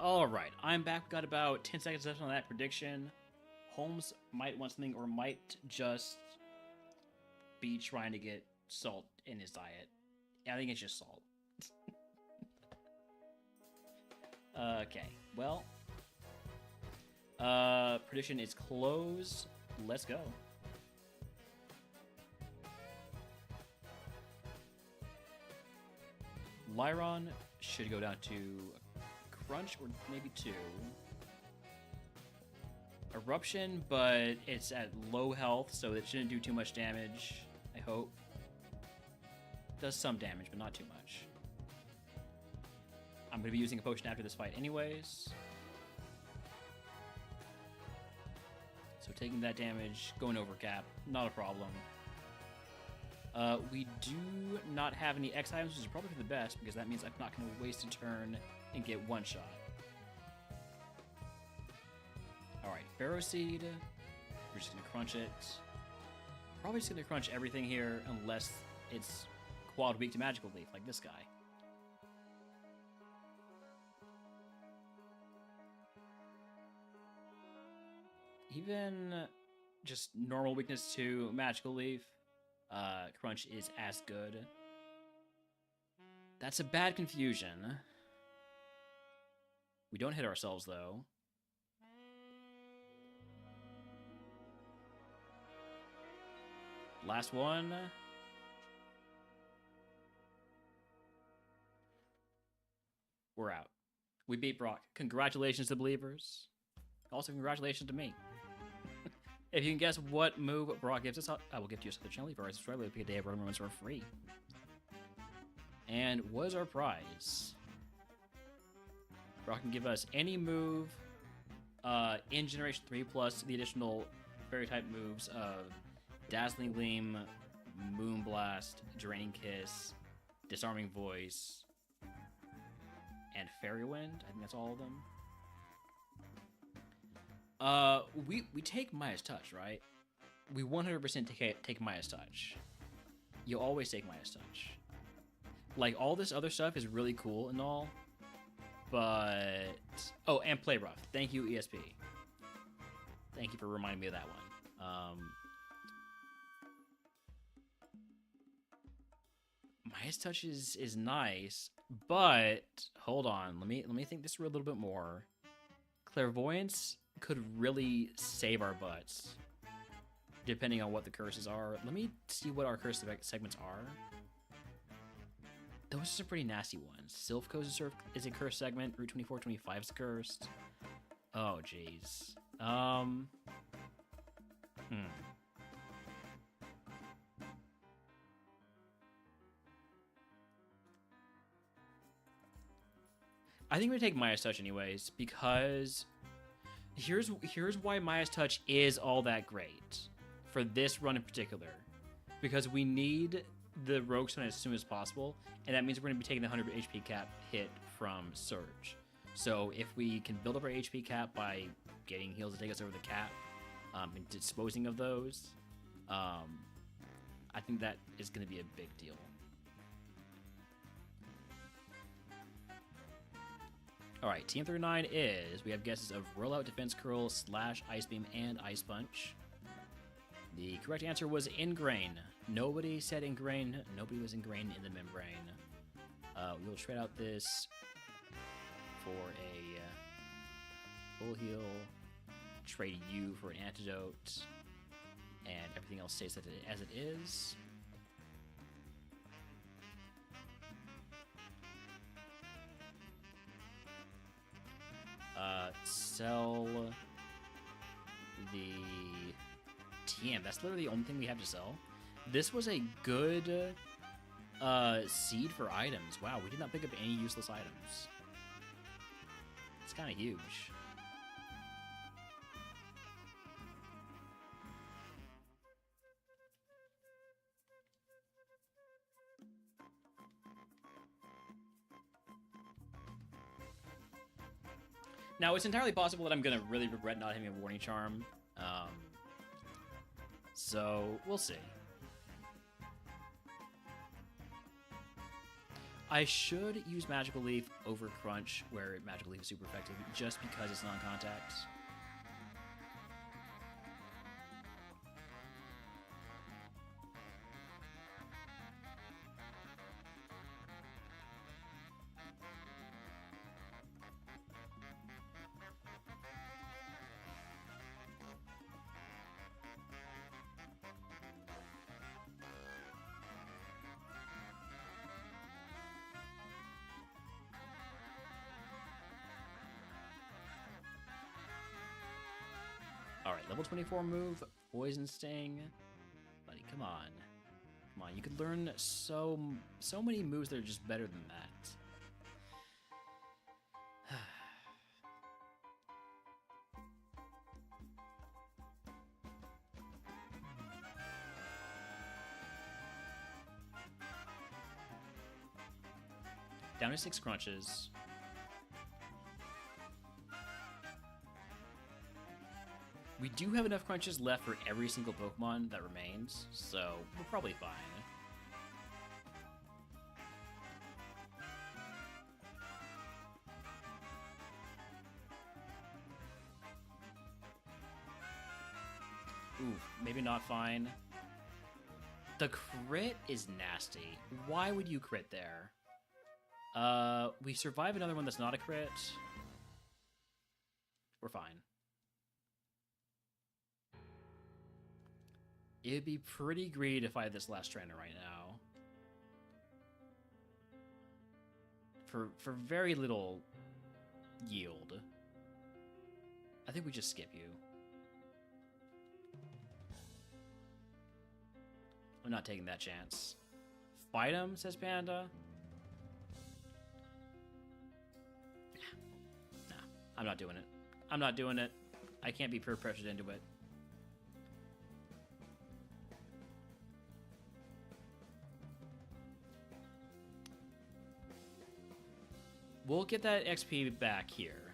All right, I'm back. Got about 10 seconds left on that prediction. Holmes might want something, or might just be trying to get salt in his diet. I think it's just salt. Okay, well, prediction is closed. Let's go. Lyron should go down to a crunch or maybe 2. Eruption, but it's at low health, so it shouldn't do too much damage, I hope. Does some damage, but not too much. I'm going to be using a potion after this fight anyways. So taking that damage, going over cap, not a problem. We do not have any X items, which is probably for the best, because that means I'm not going to waste a turn and get one shot. Alright, Pharaoh Seed. We're just going to crunch it. Probably just going to crunch everything here, unless it's quad weak to Magical Leaf, like this guy. Even just normal weakness to Magical Leaf, crunch is as good. That's a bad confusion. We don't hit ourselves, though. Last one. We're out. We beat Brock. Congratulations to Believers. Also, congratulations to me. If you can guess what move Brock gives us, I will give you a channel for our subscriber. Pick a day of running runs for free. And what is our prize? Brock can give us any move in Generation 3 plus the additional fairy type moves of Dazzling Gleam, Moonblast, Draining Kiss, Disarming Voice, and Fairy Wind. I think that's all of them. We take Maya's Touch, right? We 100% take Maya's Touch. You always take Maya's Touch. Like, all this other stuff is really cool and all, but... Oh, and Play Rough. Thank you, ESP. Thank you for reminding me of that one. Maya's Touch is nice, but... Hold on, let me think this through a little bit more. Clairvoyance could really save our butts, depending on what the curses are. Let me see what our curse segments are. Those are some pretty nasty ones. Sylph is a curse segment. Route 2425 is cursed. Oh, jeez. I think we take Maya's Touch anyways, because here's why Maya's Touch is all that great for this run in particular. Because we need the Rogue Stone as soon as possible, and that means we're going to be taking the 100 HP cap hit from Surge. So if we can build up our HP cap by getting heals to take us over the cap, and disposing of those, I think that is going to be a big deal. Alright, Team 39 is, we have guesses of Rollout, Defense Curl, Slash, Ice Beam, and Ice Punch. The correct answer was Ingrain. Nobody said Ingrain. Nobody was ingrained in the membrane. We will trade out this for a full heal, trade you for an antidote, and everything else stays as it is. Sell the TM. That's literally the only thing we have to sell. This was a good seed for items. Wow, we did not pick up any useless items. It's kind of huge. Now, it's entirely possible that I'm going to really regret not having a Warning Charm. So, we'll see. I should use Magical Leaf over Crunch, where Magical Leaf is super effective, just because it's non-contact. Alright, level 24 move, Poison Sting. Buddy, come on. Come on, you could learn so many moves that are just better than that. Down to 6 crunches. We do have enough crunches left for every single Pokemon that remains, so we're probably fine. Ooh, maybe not fine. The crit is nasty. Why would you crit there? We survive another one that's not a crit. We're fine. It'd be pretty great if I had this last trainer right now. For very little yield. I think we just skip you. I'm not taking that chance. Fight him, says Panda. Nah, I'm not doing it. I'm not doing it. I can't be peer pressured into it. We'll get that XP back here.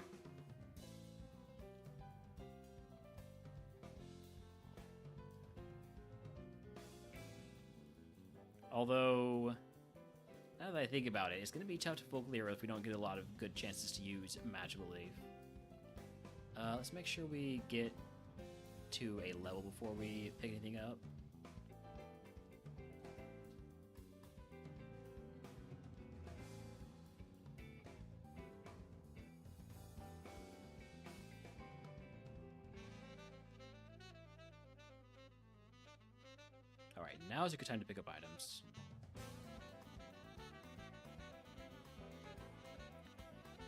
Although, now that I think about it, it's going to be tough to full clear if we don't get a lot of good chances to use Magical Leaf. Let's make sure we get to a level before we pick anything up. Alright, now is a good time to pick up items.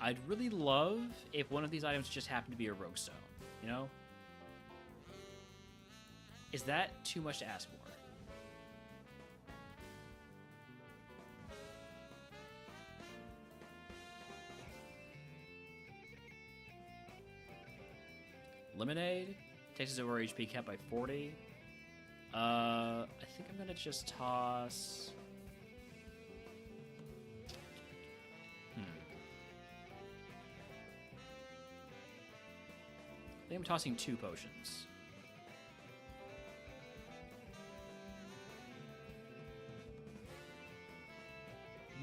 I'd really love if one of these items just happened to be a Rogue Stone, you know? Is that too much to ask for? Lemonade takes us over HP cap by 40. I think I'm gonna just toss... I think I'm tossing 2 potions.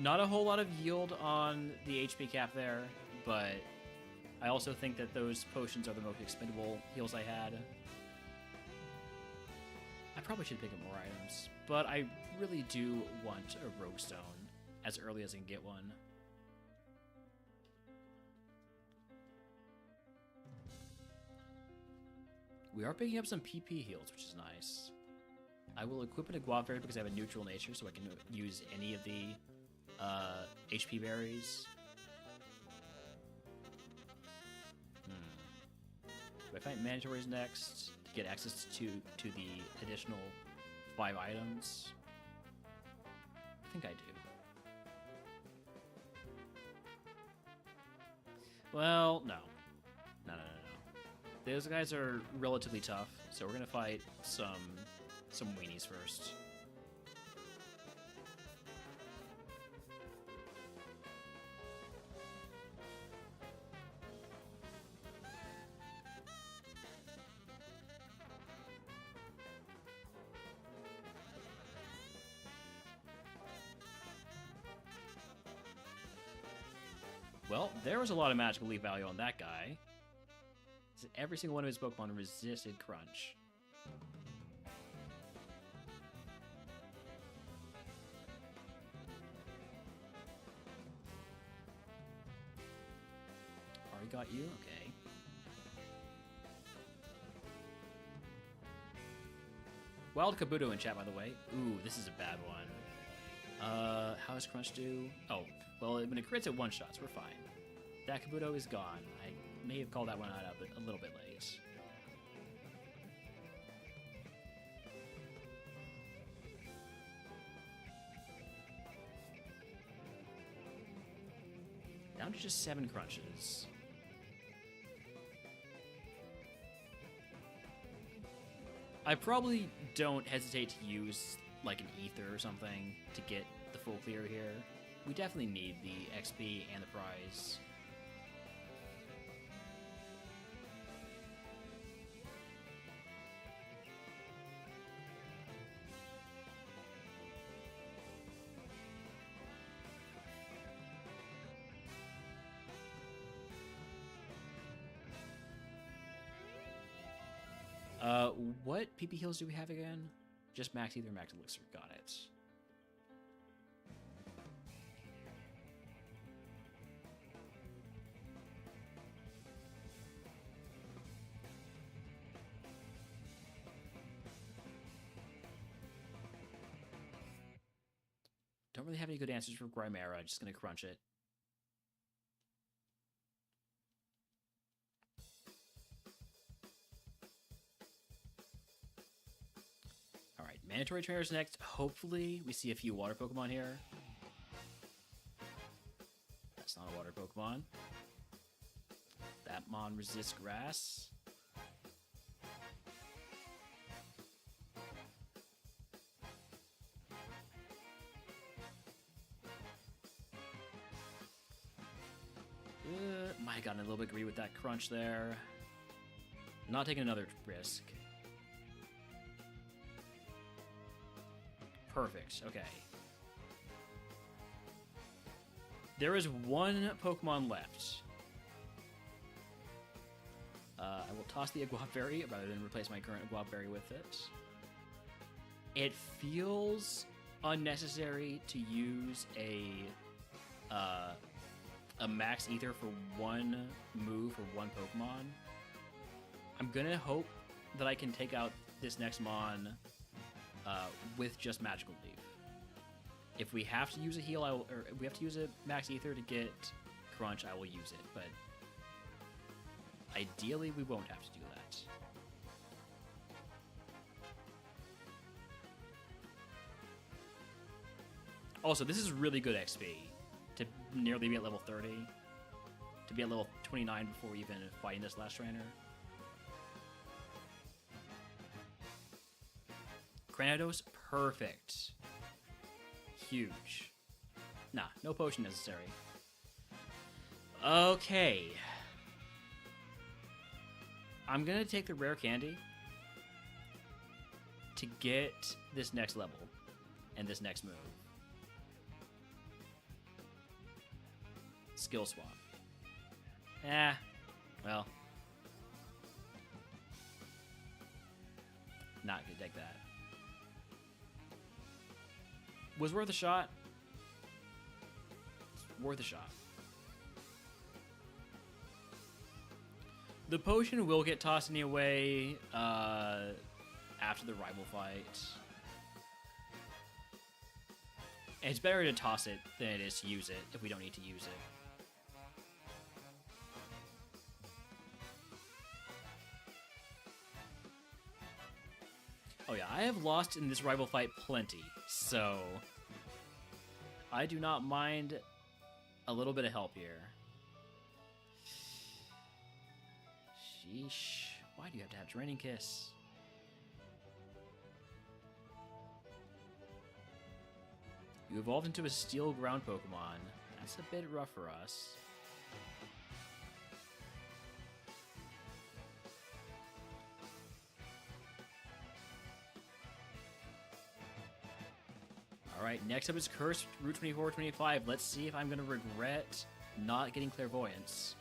Not a whole lot of yield on the HP cap there, but I also think that those potions are the most expendable heals I had. I probably should pick up more items, but I really do want a Rogue Stone as early as I can get one. We are picking up some PP heals, which is nice. I will equip it a Guava Berry because I have a neutral nature, so I can use any of the HP berries. Do I find mandatories next to get access to the additional 5 items? I think I do. Well, no. No. Those guys are relatively tough, so we're gonna fight some weenies first. Well, there was a lot of magical leap value on that guy. Every single one of his Pokemon resisted Crunch. Already got you? Okay. Wild Kabuto in chat, by the way. Ooh, this is a bad one. How does Crunch do? Oh, well, when it crits, it one-shots. We're fine. That Kabuto is gone. I may have called that one out a little bit late. Down to just 7 crunches. I probably don't hesitate to use like an ether or something to get the full clear here. We definitely need the XP and the prize. What PP heals do we have again? Just Max Ether, Max Elixir. Got it. Don't really have any good answers for Grimera. Just gonna crunch it. Alright, Mandatory Trainer's next. Hopefully, we see a few water Pokemon here. That's not a water Pokemon. That Mon resists grass. Might have gotten a little bit greedy with that crunch there. Not taking another risk. Perfect. Okay. There is one Pokemon left. I will toss the Aguap Berry rather than replace my current Aguap Berry with it. It feels unnecessary to use a Max Ether for one move for one Pokemon. I'm gonna hope that I can take out this next Mon with just Magical Leaf. If we have to use a heal, or if we have to use a Max Ether to get Crunch, I will use it. But ideally, we won't have to do that. Also, this is really good XP to nearly be at level 30, to be at level 29 before even fighting this last trainer. Granados, perfect. Huge. Nah, no potion necessary. Okay. I'm gonna take the rare candy to get this next level and this next move. Skill swap. Well. Not gonna take that. Was worth a shot. Worth a shot. The potion will get tossed anyway after the rival fight. And it's better to toss it than it is to use it if we don't need to use it. Oh yeah, I have lost in this rival fight plenty, so I do not mind a little bit of help here. Sheesh. Why do you have to have Draining Kiss? You evolved into a Steel Ground Pokemon. That's a bit rough for us. Alright, next up is Cursed Route 24-25. Let's see if I'm going to regret Not getting clairvoyance.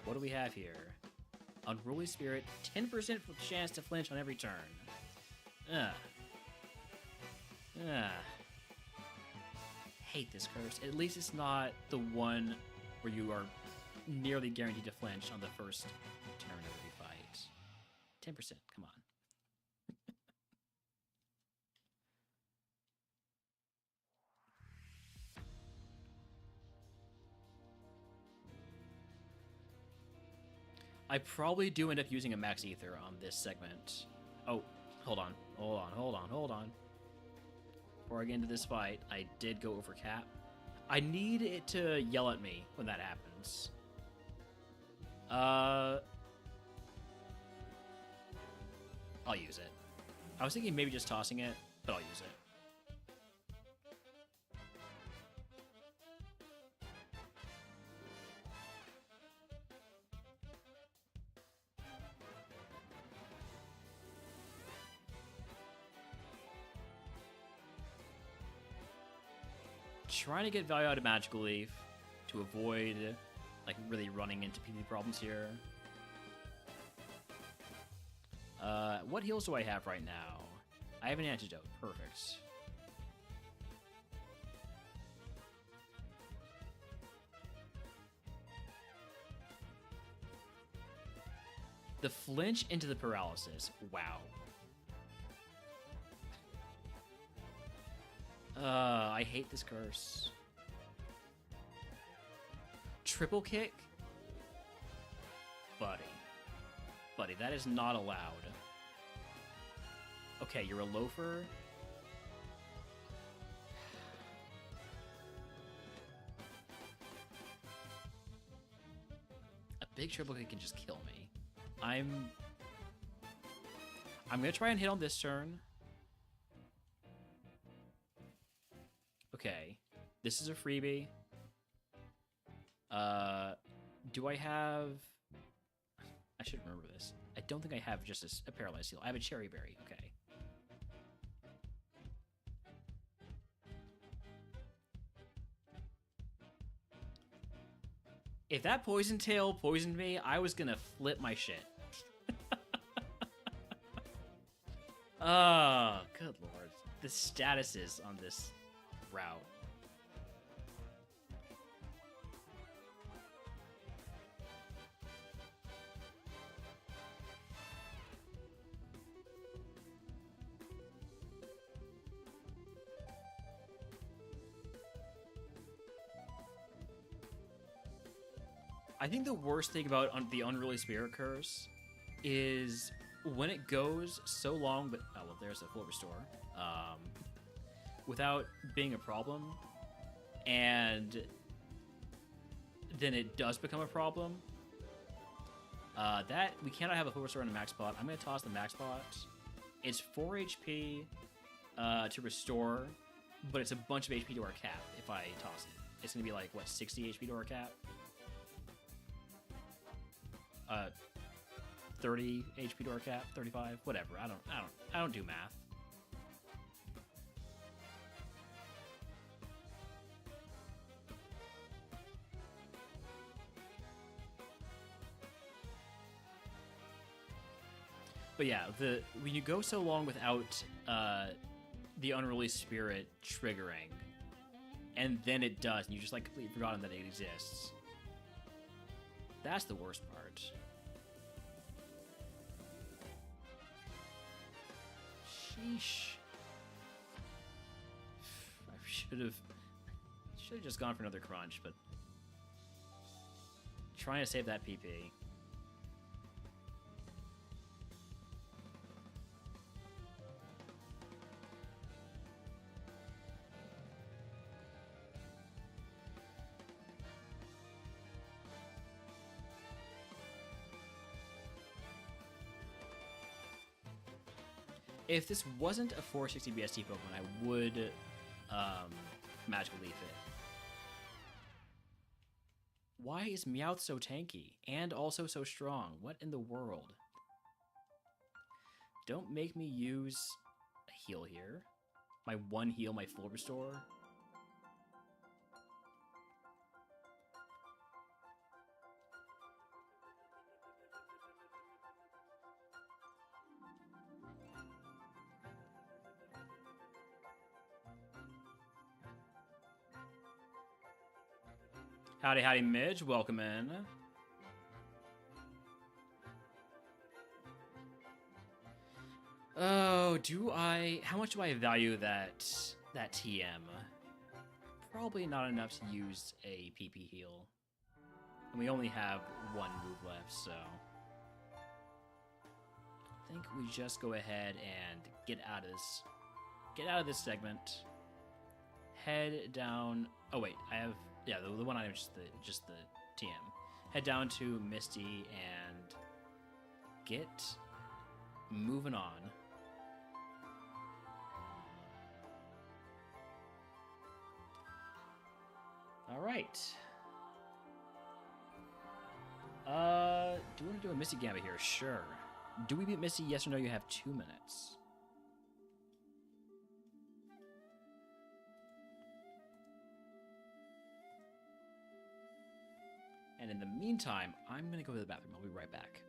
What do we have here? Unruly Spirit, 10% chance to flinch on every turn. Hate this curse. At least it's not the one where you are nearly guaranteed to flinch on the first turn of every fight. 10%, come on. I probably do end up using a max ether on this segment. Oh, hold on. Before I get into this fight, I did go over cap. I need it to yell at me when that happens. I'll use it. I was thinking maybe just tossing it, but I'll use it. Trying to get value out of Magical Leaf to avoid like really running into PvP problems here. What heals do I have right now? I have an antidote. Perfect. The flinch into the paralysis. Wow. I hate this curse. Triple kick? Buddy, that is not allowed. Okay, you're a loafer. A big triple kick can just kill me. I'm gonna try and hit on this turn. Okay, this is a freebie. Do I have... I should remember this. I don't think I have just a paralyzed heal. I have a cherry berry. Okay. If that poison tail poisoned me, I was gonna flip my shit. Oh, good lord. The statuses on this route. I think the worst thing about the Unruly Spirit Curse is when it goes so long, but oh well, there's a full restore, without being a problem, and then it does become a problem. That we cannot have a full restore in the max spot. I'm gonna toss the max spot. It's 4 HP to restore, but it's a bunch of HP to our cap if I toss it. It's gonna be like what, 60 HP to our cap. 30 HP to our cap, 35, whatever. I don't do math. But yeah, when you go so long without the Unruly Spirit triggering, and then it does, and you just like completely forgotten that it exists. That's the worst part. Sheesh. I should have just gone for another crunch, but trying to save that PP. If this wasn't a 460 BST Pokemon, I would Magical Leaf it. Why is Meowth so tanky and also so strong? What in the world? Don't make me use a heal here. My one heal, my full restore. Howdy, howdy, Midge. Welcome in. Oh, how much do I value that TM? Probably not enough to use a PP heal. And we only have one move left, so I think we just go ahead and get out of this segment. Head down. Oh wait, I have the one item is just the TM. Head down to Misty and get moving on. All right. Do you want to do a Misty Gambit here? Sure. Do we beat Misty? Yes or no? You have 2 minutes. And in the meantime, I'm going to go to the bathroom. I'll be right back.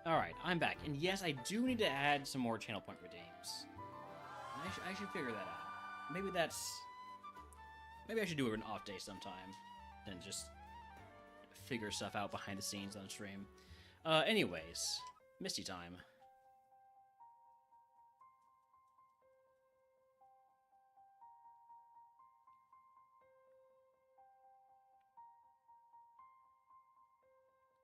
Alright, I'm back. And yes, I do need to add some more channel point redeems. I should figure that out. Maybe I should do it an off day sometime. Then just figure stuff out behind the scenes on stream. Anyways, Misty time.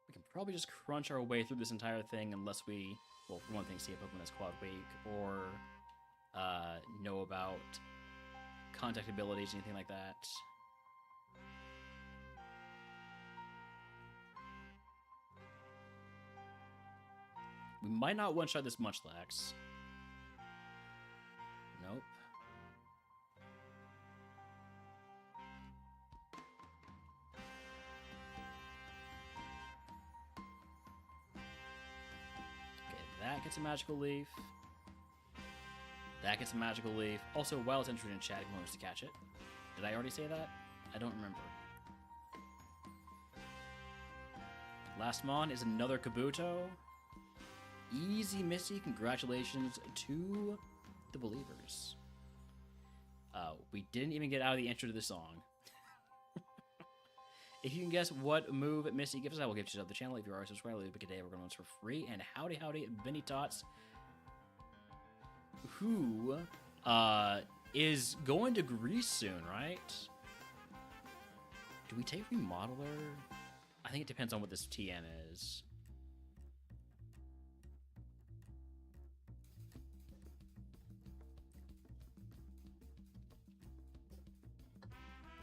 We can probably just crunch our way through this entire thing unless we, well, for one thing, see a Pokemon that's Quad Weak, or know about contact abilities, anything like that. We might not one-shot this Munchlax. Nope. Okay, that gets a Magical Leaf. That gets a Magical Leaf. Also, while it's entered in chat, if you want us to catch it. Did I already say that? I don't remember. Last Mon is another Kabuto. Easy, Misty. Congratulations to the believers. We didn't even get out of the intro to the song. If you can guess what move Misty gives us, I will give you up the channel. If you are a subscriber, leave a good day. We're going to for free. And howdy, Benny Tots, who is going to Greece soon, right? Do we take Remodeler? I think it depends on what this TN is.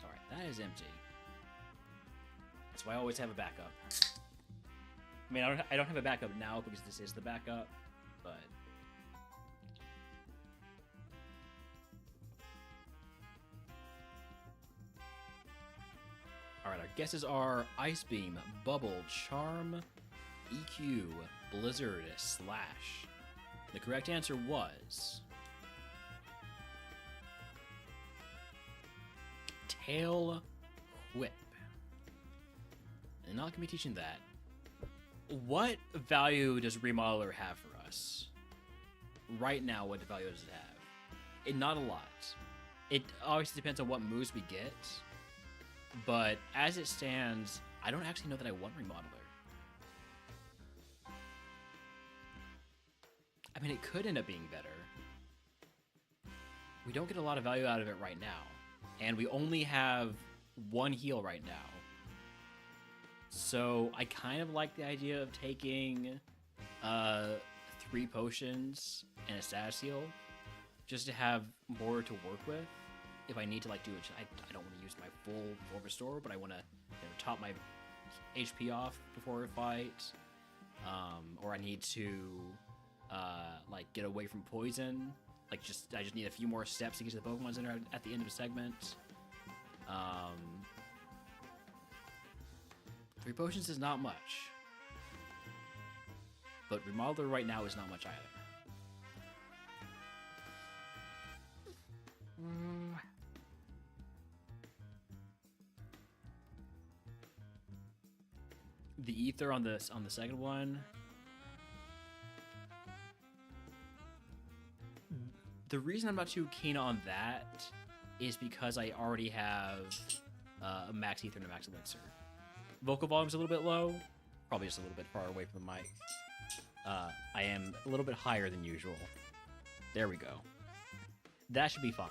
Alright, that is empty. That's why I always have a backup. I mean, I don't have a backup now because this is the backup, but... Alright, our guesses are Ice Beam, Bubble, Charm, EQ, Blizzard, Slash. The correct answer was... Tail Whip. And not gonna be teaching that. What value does Remodeler have for us? Right now, what value does it have? Not a lot. It obviously depends on what moves we get. But as it stands, I don't actually know that I want Remodeler. I mean, it could end up being better. We don't get a lot of value out of it right now. And we only have one heal right now. So I kind of like the idea of taking 3 potions and a status heal just to have more to work with. If I need to like do it, I don't want to use my full restore, but I want to top my HP off before a fight, or I need to like get away from poison. Like I just need a few more steps to get to the Pokemon Center at the end of a segment. 3 potions is not much, but Remodeler right now is not much either. The ether on the second one. The reason I'm not too keen on that is because I already have a max ether and a max elixir. Vocal volume's a little bit low, probably just a little bit far away from the mic. I am a little bit higher than usual. There we go. That should be fine.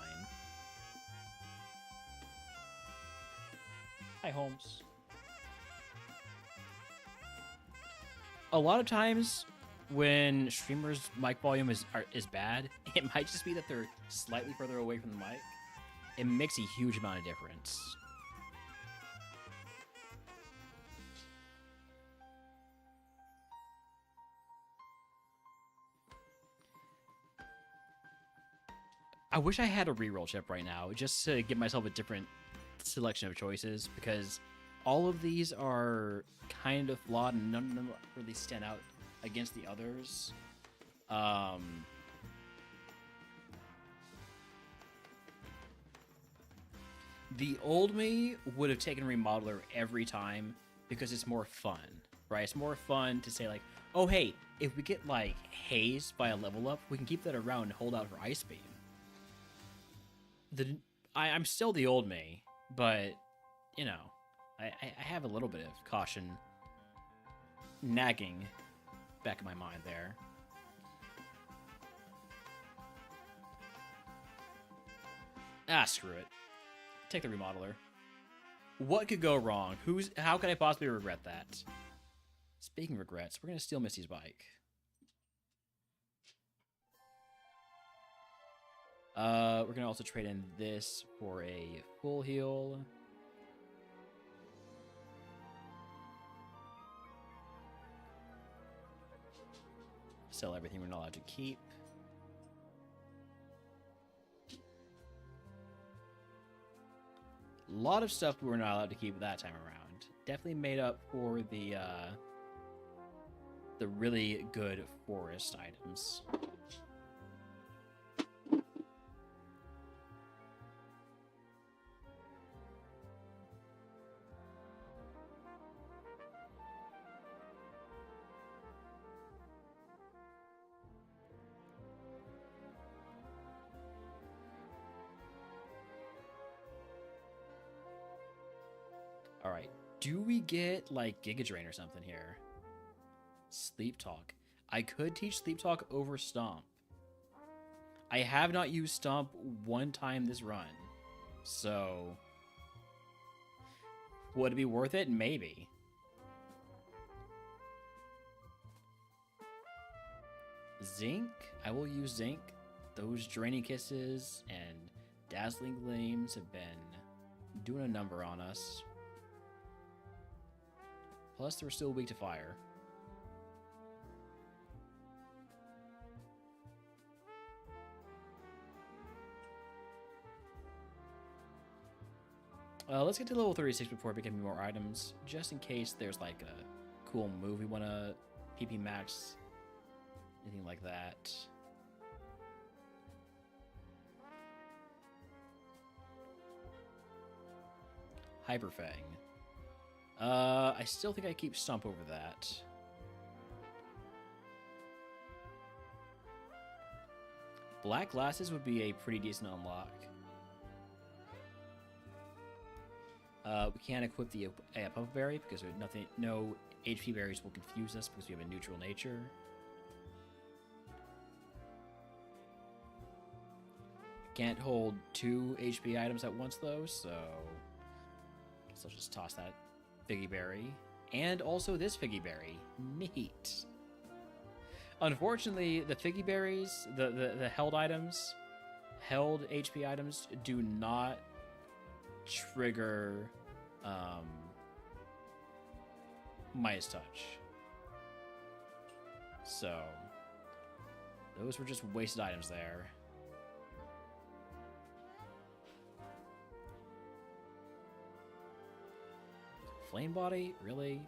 Hi, Holmes. A lot of times when streamers' mic volume is bad, it might just be that they're slightly further away from the mic. It makes a huge amount of difference. I wish I had a reroll chip right now just to give myself a different selection of choices, because all of these are kind of flawed and none of them really stand out against the others. The old me would have taken Remodeler every time because it's more fun, right? It's more fun to say like, oh hey, if we get like Haze by a level up, we can keep that around and hold out for Ice Beam. I'm still the old me, but you know, I have a little bit of caution nagging back in my mind there. Ah, screw it. Take the Remodeler. What could go wrong? How could I possibly regret that? Speaking of regrets, we're gonna steal Misty's bike. We're gonna also trade in this for a full heal. Sell everything we're not allowed to keep. A lot of stuff we were not allowed to keep that time around. Definitely made up for the really good forest items. Alright, do we get, like, Giga Drain or something here? Sleep Talk. I could teach Sleep Talk over Stomp. I have not used Stomp one time this run, so would it be worth it? Maybe. Zinc? I will use Zinc. Those Draining Kisses and Dazzling Gleams have been doing a number on us. Plus, they're still weak to fire. Let's get to level 36 before becoming more items, just in case there's like a cool move we want to PP max. Anything like that. Hyperfang. I still think I keep Stomp over that. Black Glasses would be a pretty decent unlock. We can't equip the Pump Berry because no HP berries will confuse us because we have a neutral nature. Can't hold 2 HP items at once though, so I'll just toss that Figgy Berry. And also this Figgy Berry. Neat. Unfortunately, the Figgy Berries, the held items, held HP items, do not trigger Midas Touch. So, those were just wasted items there. Flame Body? Really?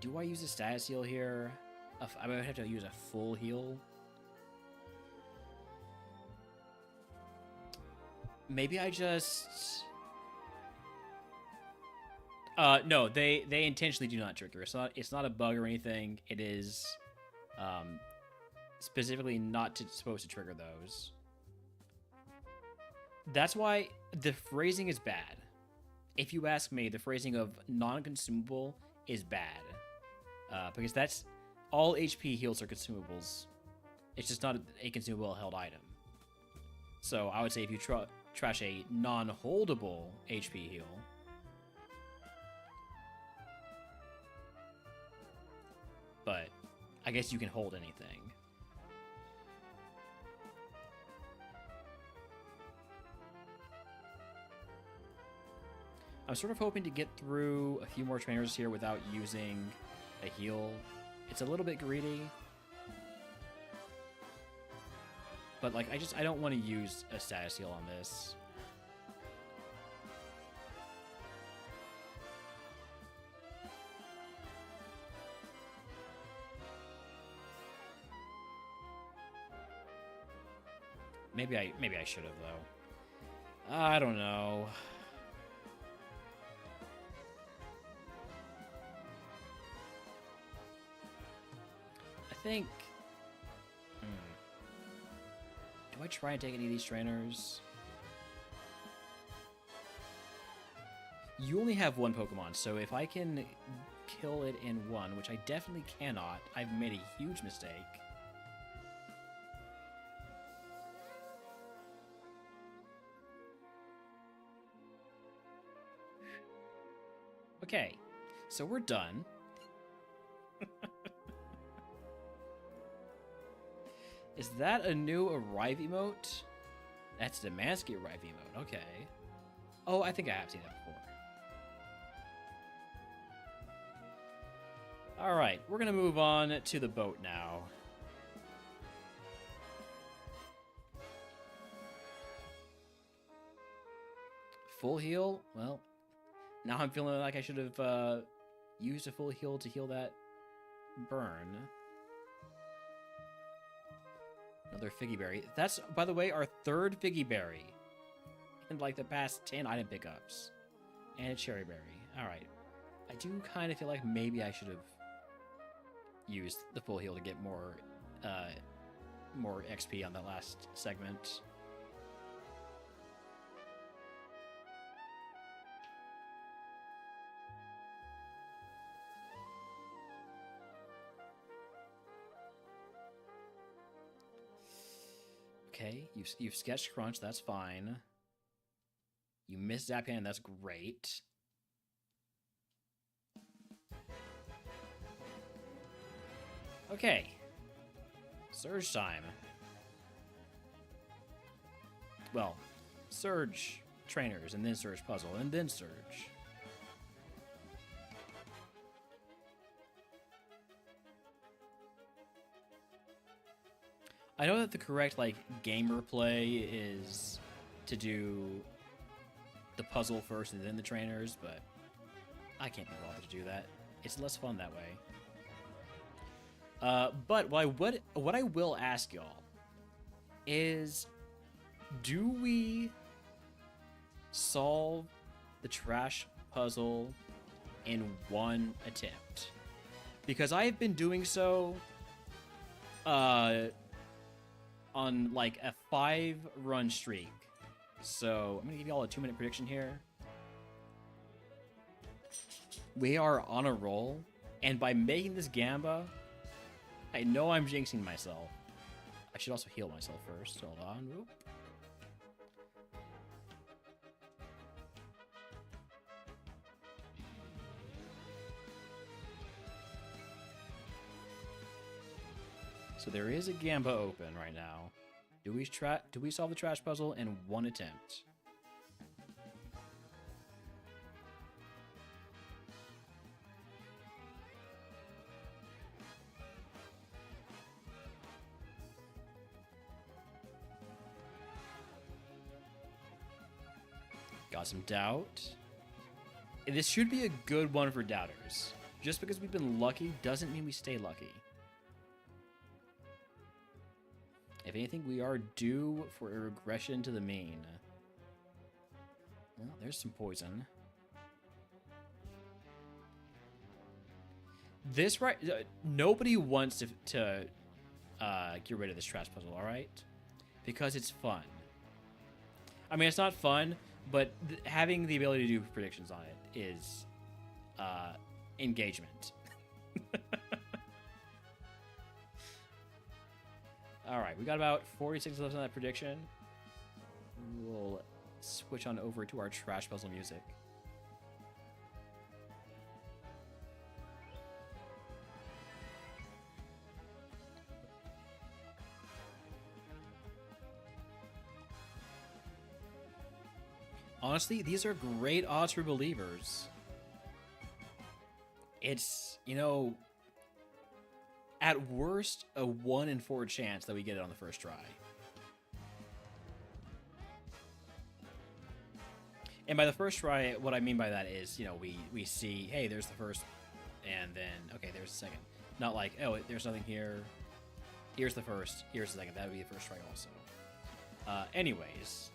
Do I use a status heal here? I might have to use a full heal. Maybe I just... no, they intentionally do not trigger. It's not a bug or anything. It is specifically not supposed to trigger those. That's why the phrasing is bad. If you ask me, the phrasing of non-consumable is bad. Because that's... all HP heals are consumables. It's just not a consumable held item. So I would say if you trash a non-holdable HP heal, but I guess you can hold anything. I'm sort of hoping to get through a few more trainers here without using a heal. It's a little bit greedy, but like I don't want to use a status heal on this. Maybe I should have though. I don't know. I think... Do I try and take any of these trainers? You only have one Pokemon, so if I can kill it in one, which I definitely cannot, I've made a huge mistake. Okay, so we're done. Is that a new Arrive emote? That's the Demansky Arrive emote, okay. Oh, I think I have seen that before. Alright, we're gonna move on to the boat now. Full heal? Well, now I'm feeling like I should have used a full heal to heal that burn. Another Figgy Berry. That's, by the way, our third Figgy Berry in like the past 10 item pickups. And a Cherry Berry. Alright. I do kind of feel like maybe I should have used the full heal to get more XP on that last segment. Okay, you've sketched Crunch, that's fine. You missed Zap Cannon, that's great. Okay. Surge time. Well, Surge trainers, and then Surge puzzle, and then Surge. I know that the correct, like, gamer play is to do the puzzle first and then the trainers, but I can't be bothered to do that. It's less fun that way. But what I will ask y'all is, do we solve the trash puzzle in one attempt? Because I have been doing so on like a 5-run streak. So I'm gonna give y'all a 2-minute prediction here. We are on a roll, and by making this Gamba, I know I'm jinxing myself. I should also heal myself first. Hold on. Whoop. So there is a Gamba open right now. Do we solve the trash puzzle in one attempt? Got some doubt. This should be a good one for doubters. Just because we've been lucky doesn't mean we stay lucky. If anything, we are due for a regression to the mean. Well, there's some poison. This right, nobody wants to get rid of this trash puzzle, all right? Because it's fun. I mean, it's not fun, but having the ability to do predictions on it is engagement. All right, we got about 46 left on that prediction. We'll switch on over to our trash puzzle music. Honestly, these are great odds for believers. It's, you know, at worst, a 1 in 4 chance that we get it on the first try. And by the first try, what I mean by that is, you know, we see, hey, there's the first, and then, okay, there's the second. Not like, oh, there's nothing here. Here's the first, here's the second. That would be the first try also. Anyways.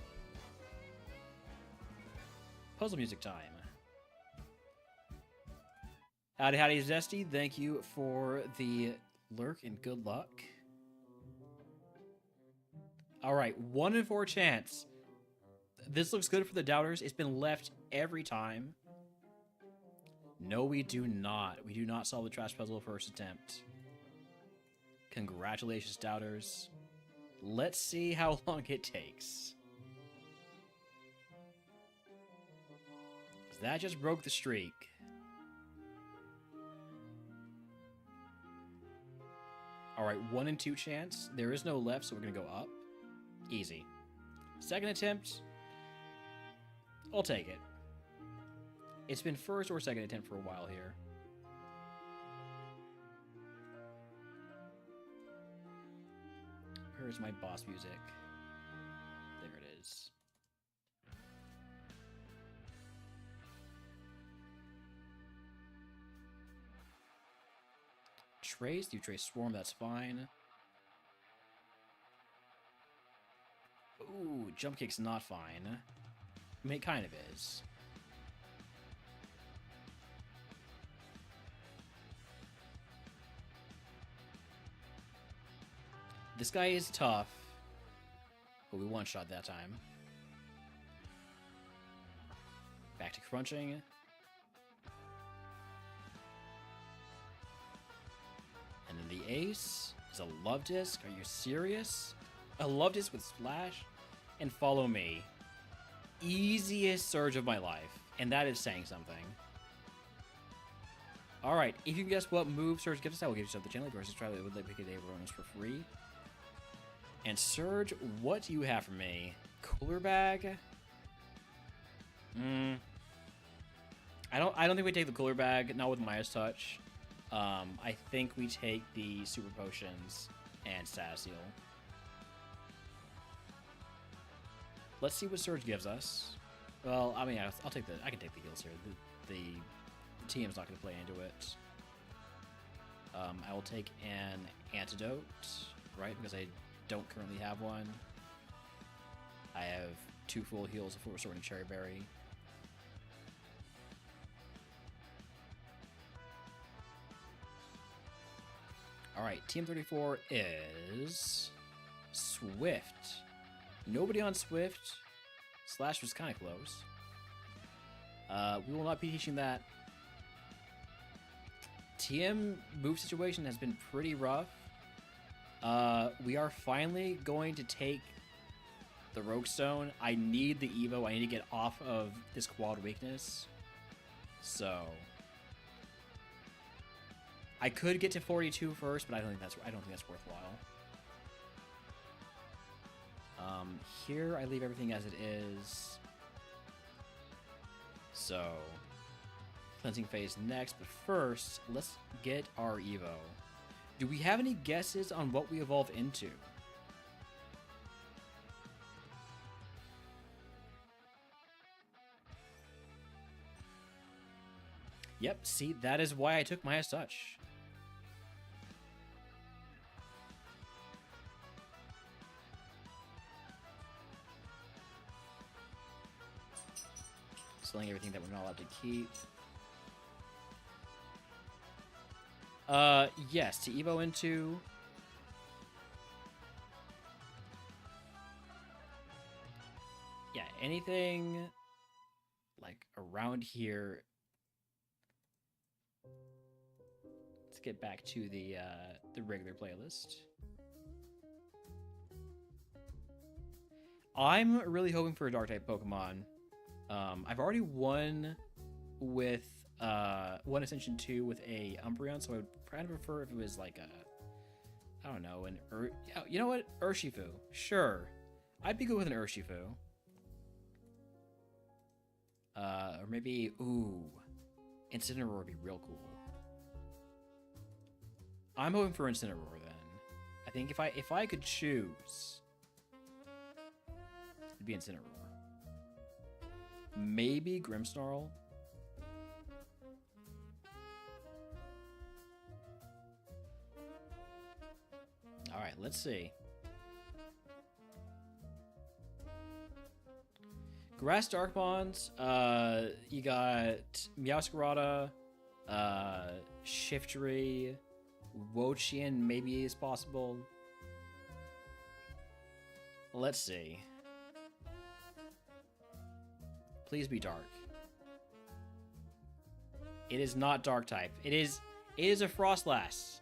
Puzzle music time. Howdy, Zesty. Thank you for the lurk and good luck. All right, 1 in 4 chance. This looks good for the doubters. It's been left every time. No, we do not. We do not solve the trash puzzle first attempt. Congratulations, doubters. Let's see how long it takes. That just broke the streak. All right, 1 in 2 chance. There is no left, so we're gonna go up. Easy. Second attempt. I'll take it. It's been first or second attempt for a while here. Where's my boss music? There it is. Trace, you trace Swarm, that's fine. Ooh, Jump Kick's not fine. I mean, it kind of is. This guy is tough, but we one-shot that time. Back to crunching. And then the ace is a love disc. Are you serious? I loved this with Splash and Follow Me. Easiest surge of my life, and that is saying something. Alright, if you can guess what move Surge gives us, I will give you the channel versus try it with the Day bonus for free. And Surge, what do you have for me? Cooler Bag? I don't think we take the Cooler Bag, not with Maya's Touch. I think we take the Super Potions and Status Seal. Let's see what Surge gives us. Well, I mean, I'll take the. I can take the heals here. The TM's not going to play into it. I will take an Antidote, right? Because I don't currently have one. I have 2 full heals, a full Sword and Cherry Berry. Alright, Team 34 is Swift. Nobody on Swift. Slash was kind of close. We will not be teaching that. TM move situation has been pretty rough. We are finally going to take the Rogue Stone. I need the Evo. I need to get off of this quad weakness. So I could get to 42 first, but I don't think that's worthwhile. Here I leave everything as it is. So cleansing phase next, but first let's get our Evo. Do we have any guesses on what we evolve into? Yep, see, that is why I took Maya's Touch. Selling everything that we're not allowed to keep. Yes, to Evo into... Yeah, anything like around here. Let's get back to the regular playlist. I'm really hoping for a Dark type Pokemon. I've already won with OneUps Ascension 2 with a Umbreon, so I would kind of prefer if it was like a, I don't know, yeah, you know what? Urshifu. Sure. I'd be good with an Urshifu. Or maybe, ooh, Incineroar would be real cool. I'm hoping for Incineroar then. I think if I could choose, it'd be Incineroar. Maybe Grimmsnarl. Alright, let's see. Grass Darkmons, you got Meowscarada, Shiftry, Wochian maybe is possible. Let's see. Please be dark. It is not dark type. It is a Frostlass.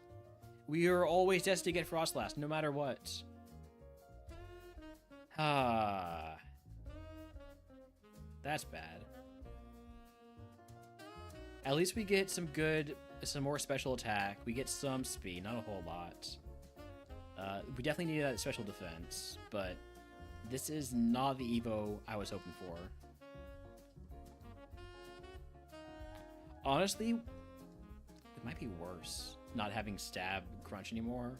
We are always destined to get Frostlass, no matter what. Ah. That's bad. At least we get some more special attack. We get some speed, not a whole lot. We definitely need that special defense, but this is not the Evo I was hoping for. Honestly, it might be worse not having Stab Crunch anymore.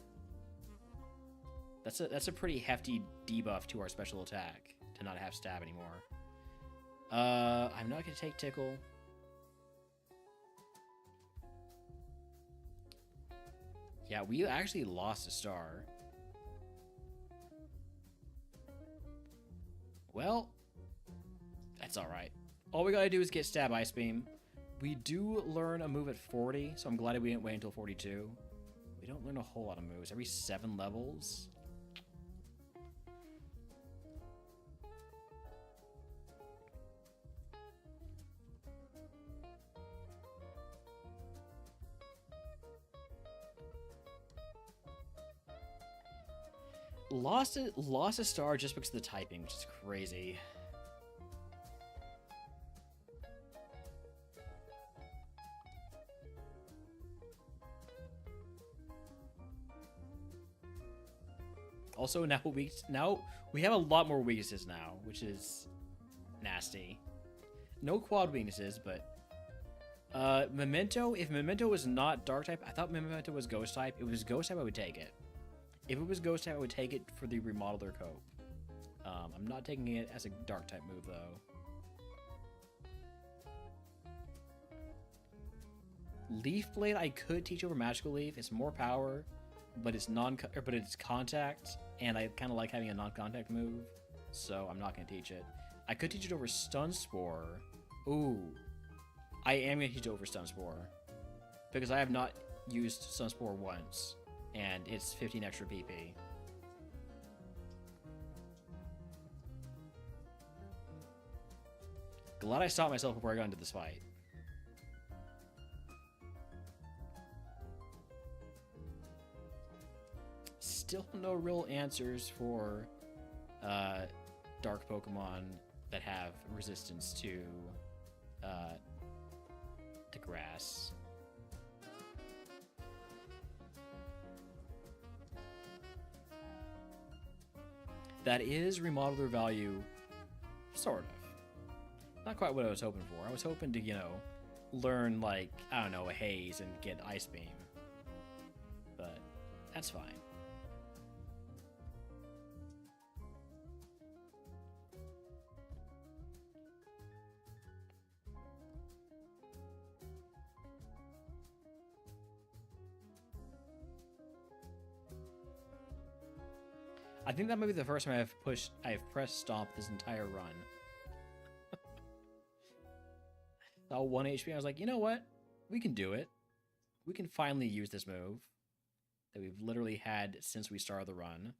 That's a pretty hefty debuff to our special attack to not have Stab anymore. I'm not gonna take Tickle. Yeah, we actually lost a star. Well, that's alright. All we gotta do is get Stab Ice Beam. We do learn a move at 40, so I'm glad we didn't wait until 42. We don't learn a whole lot of moves. Every 7 levels. Lost a star just because of the typing, which is crazy. Also, now we have a lot more weaknesses now, which is nasty. No quad weaknesses, but Memento. If Memento was not Dark type, I thought Memento was Ghost type. If it was Ghost type, I would take it. If it was Ghost type, I would take it for the Remodeler Cope. I'm not taking it as a Dark type move though. Leaf Blade, I could teach over Magical Leaf. It's more power, but it's contact, and I kind of like having a non-contact move, so I'm not going to teach it. I could teach it over Stun Spore. Ooh, I am going to teach it over Stun Spore because I have not used Stun Spore once, and it's 15 extra PP. Glad I stopped myself before I got into this fight. Still no real answers for dark Pokemon that have resistance to grass. That is remodeler value, sort of. Not quite what I was hoping for. I was hoping to, learn, like, I don't know, a Haze and get Ice Beam. But that's fine. I think that might be the first time I've pressed stomp this entire run. Saw 1 HP, I was like, you know what? We can do it. We can finally use this move that we've literally had since we started the run.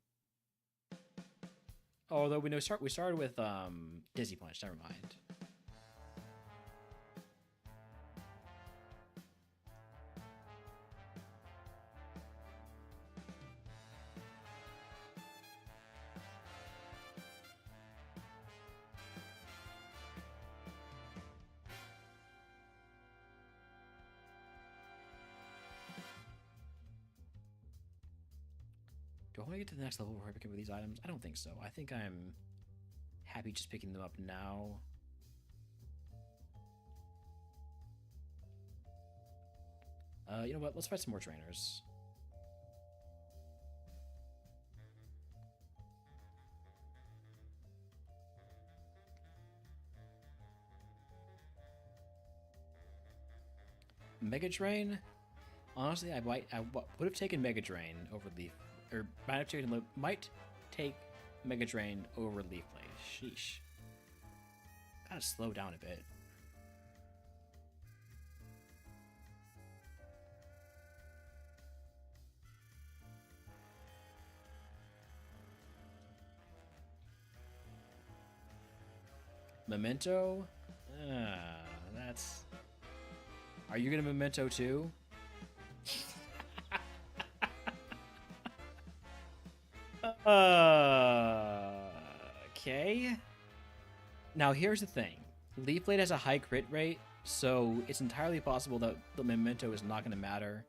Although we started with Dizzy Punch, never mind. Do I want to get to the next level before I pick up these items? I don't think so. I think I'm happy just picking them up now. You know what? Let's fight some more trainers. Mega Drain? Honestly, I would have taken Mega Drain over Leaf, or might take Mega Drain over Leaf Blade. Sheesh. Gotta slow down a bit. Memento? That's... Are you gonna Memento too? Okay. Now here's the thing. Leaf Blade has a high crit rate, so it's entirely possible that the Memento is not going to matter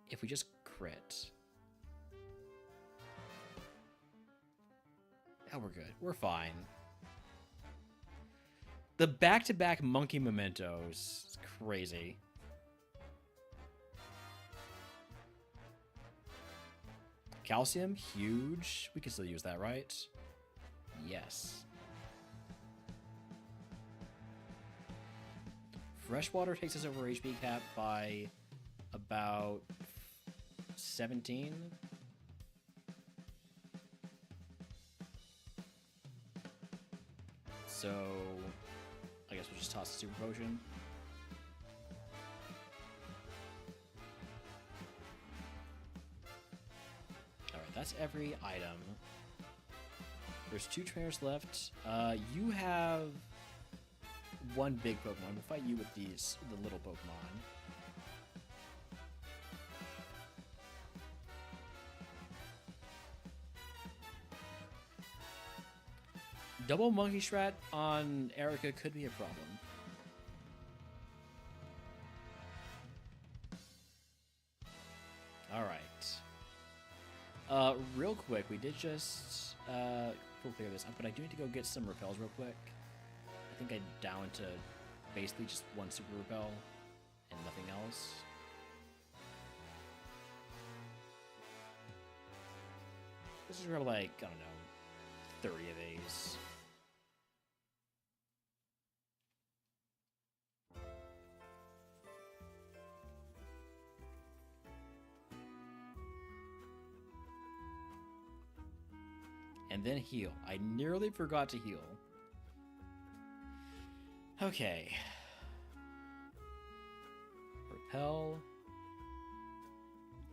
if we just crit. Yeah, we're good. We're fine. The back-to-back monkey Mementos is crazy. Calcium, huge. We can still use that, right? Yes. Freshwater takes us over HP cap by about 17. So, I guess we'll just toss the Super Potion. Alright, that's every item. There's 2 trainers left. You have 1 big Pokemon. We'll fight you with the little Pokemon. Double monkey strat on Erica could be a problem. All right. Real quick, we did just we'll clear this up, but I do need to go get some repels real quick. I think I'm down to basically just one super repel and nothing else. This is grab like, I don't know, 30 of these. And then heal. I nearly forgot to heal. Okay. Repel.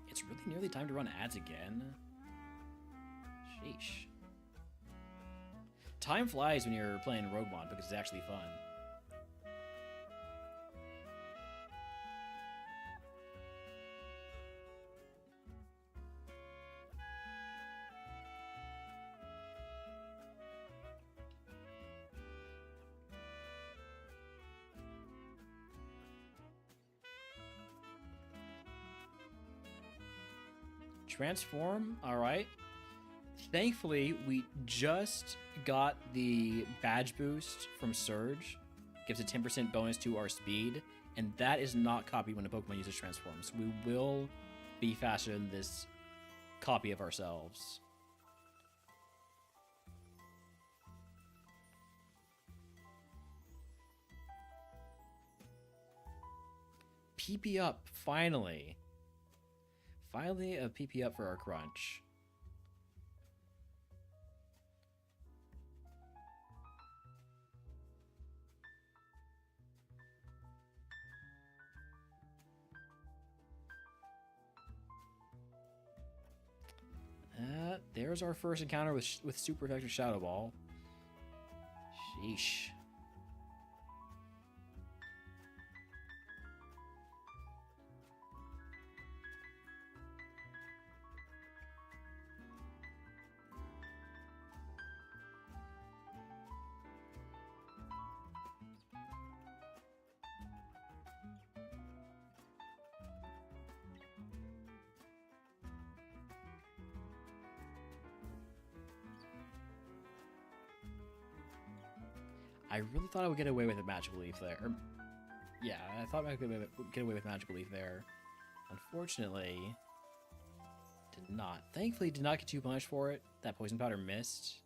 It's really nearly time to run ads again. Sheesh. Time flies when you're playing RogueMon because it's actually fun. Transform, alright. Thankfully, we just got the badge boost from Surge. Gives a 10% bonus to our speed, and that is not copied when a Pokemon uses Transforms. We will be faster than this copy of ourselves. PP up, finally. Finally, a PP up for our crunch. There's our first encounter with super effective Shadow Ball. Sheesh. I really thought I would get away with a Magical Leaf there. Yeah, I thought I could get away with Magical Leaf there. Unfortunately, did not. Thankfully, did not get too punished for it. That Poison Powder missed.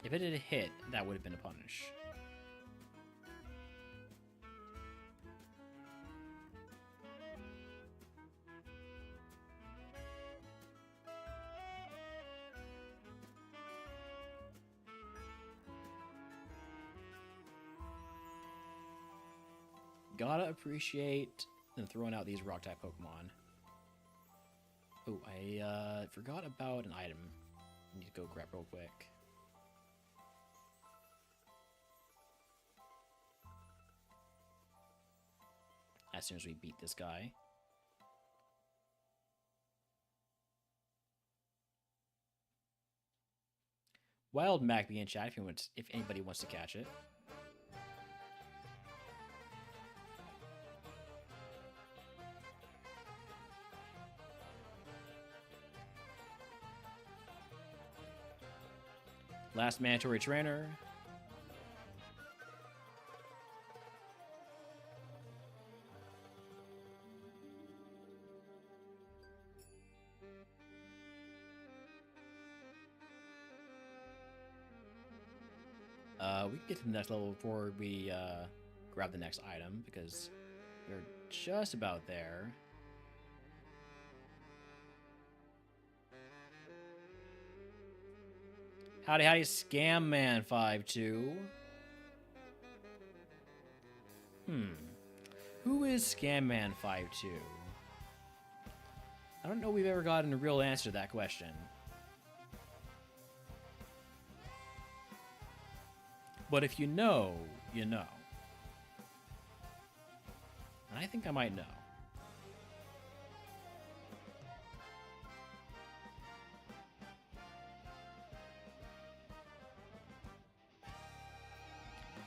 If it had hit, that would have been a punish. Gotta appreciate them throwing out these rock type Pokemon. Oh, I forgot about an item. I need to go grab real quick. As soon as we beat this guy. Wild Mac be in chat if anybody wants to catch it. Last mandatory trainer. We can get to the next level before we grab the next item because we're just about there. Howdy, howdy, Scam Man 52. Who is Scam Man 52? I don't know if we've ever gotten a real answer to that question. But if you know, you know. And I think I might know.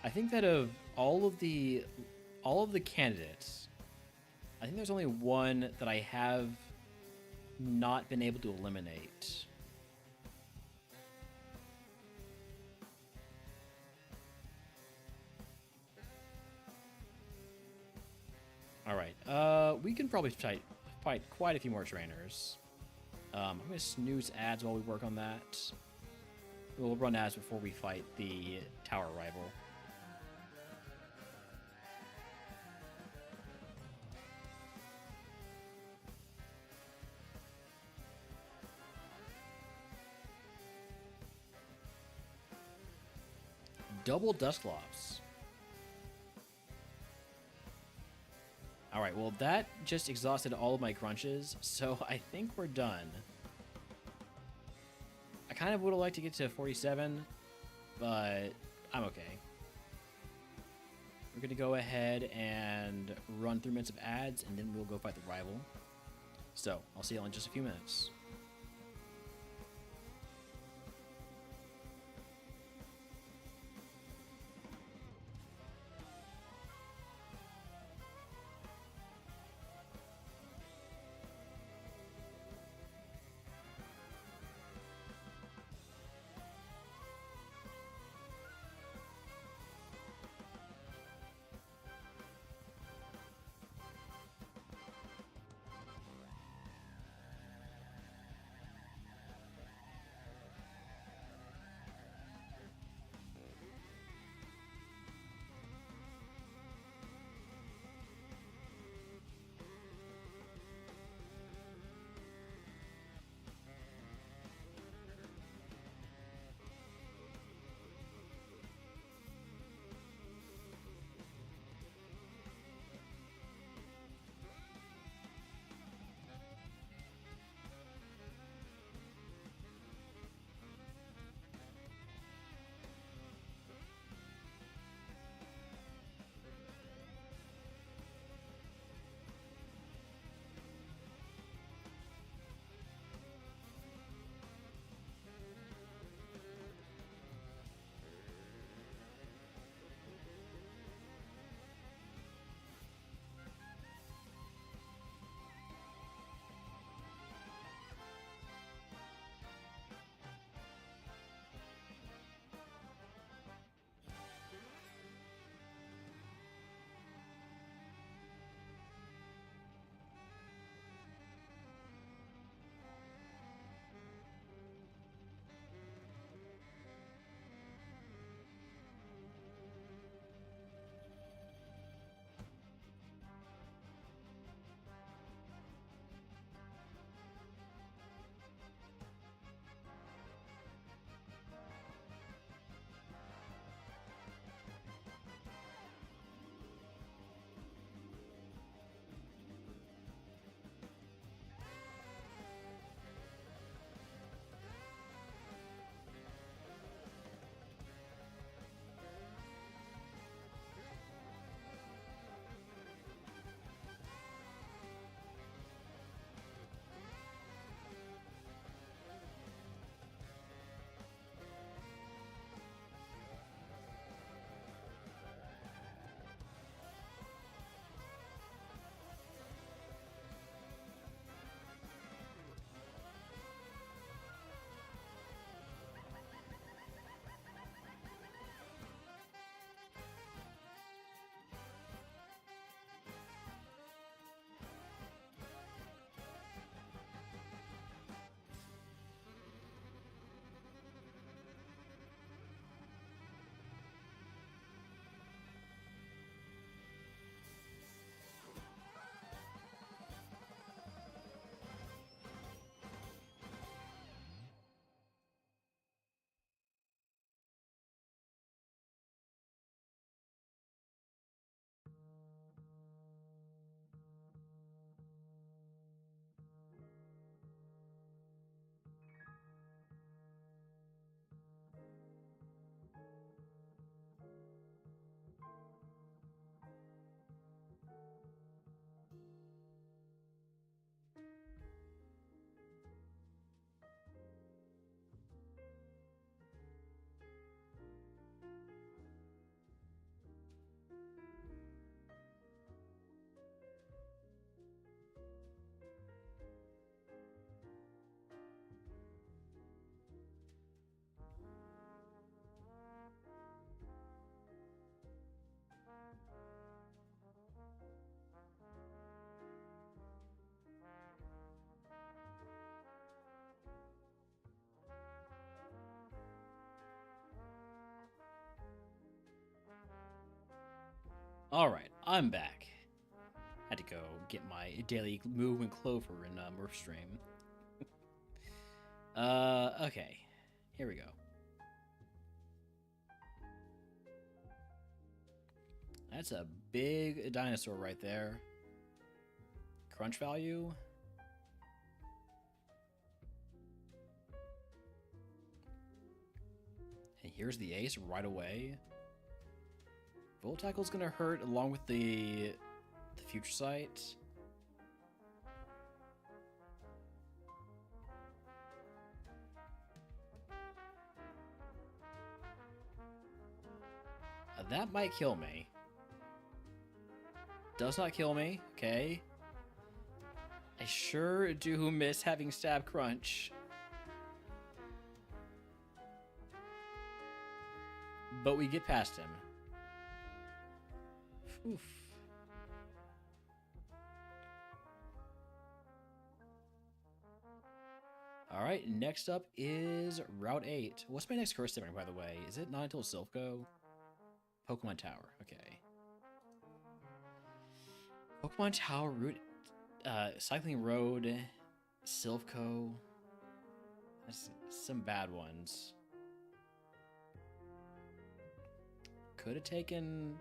I think that of all of the candidates, I think there's only one that I have not been able to eliminate. All right, we can probably fight quite a few more trainers. I'm gonna snooze ads while we work on that. We'll run ads before we fight the tower rival. Double Dusclops. Alright, well that just exhausted all of my crunches, so I think we're done. I kind of would have liked to get to 47, but I'm okay. We're going to go ahead and run 3 minutes of ads, and then we'll go fight the rival. So, I'll see you all in just a few minutes. Alright, I'm back. Had to go get my daily movement clover in Murph Stream. Okay. Here we go. That's a big dinosaur right there. Crunch value. And here's the ace right away. Volt Tackle's gonna hurt along with the Future Sight. That might kill me. Does not kill me. Okay. I sure do miss having Stab Crunch. But we get past him. Oof. Alright, next up is Route 8. What's my next curse summon, by the way? Is it not until Silph-Co? Pokemon Tower, okay. Pokemon Tower, Route... Cycling Road, Silph-Co. That's some bad ones. Could have taken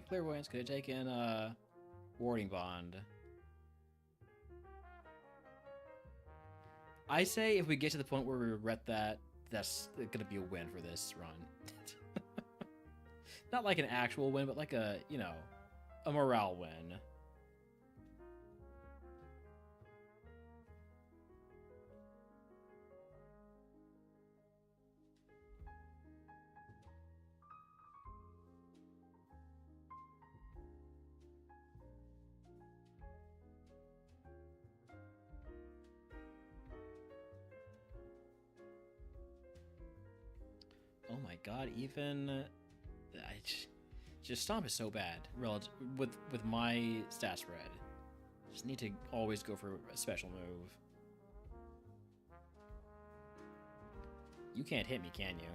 Clairvoyance, could have taken Warding Bond. I say if we get to the point where we regret that, that's gonna be a win for this run. Not like an actual win, but like a, you know, a morale win. Oh my god, even... just Stomp is so bad relative with my stat spread. Just need to always go for a special move. You can't hit me, can you?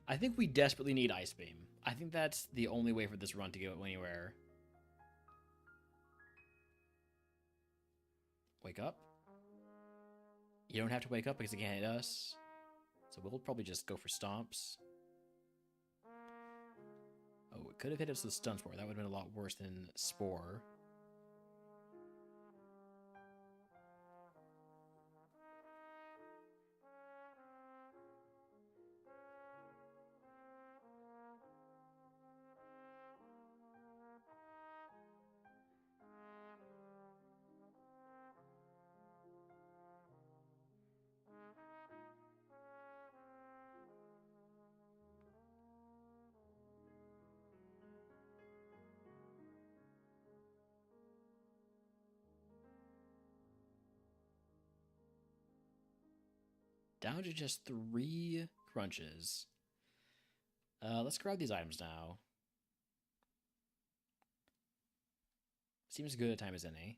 I think we desperately need Ice Beam. I think that's the only way for this run to go anywhere. Wake up. You don't have to wake up because it can't hit us. So we'll probably just go for Stomps. Oh, it could have hit us with Stun Spore. That would have been a lot worse than Spore. Down to just 3 crunches. Let's grab these items now. Seems good a time as any.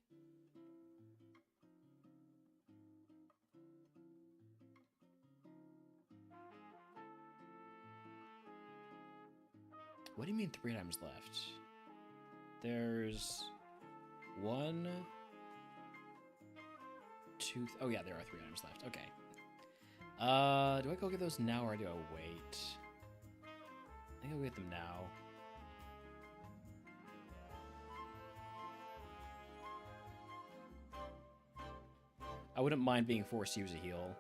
What do you mean 3 items left? There's 1, 2... Oh yeah, there are 3 items left. Okay. Do I go get those now or do I wait? I think I'll get them now. I wouldn't mind being forced to use a heal.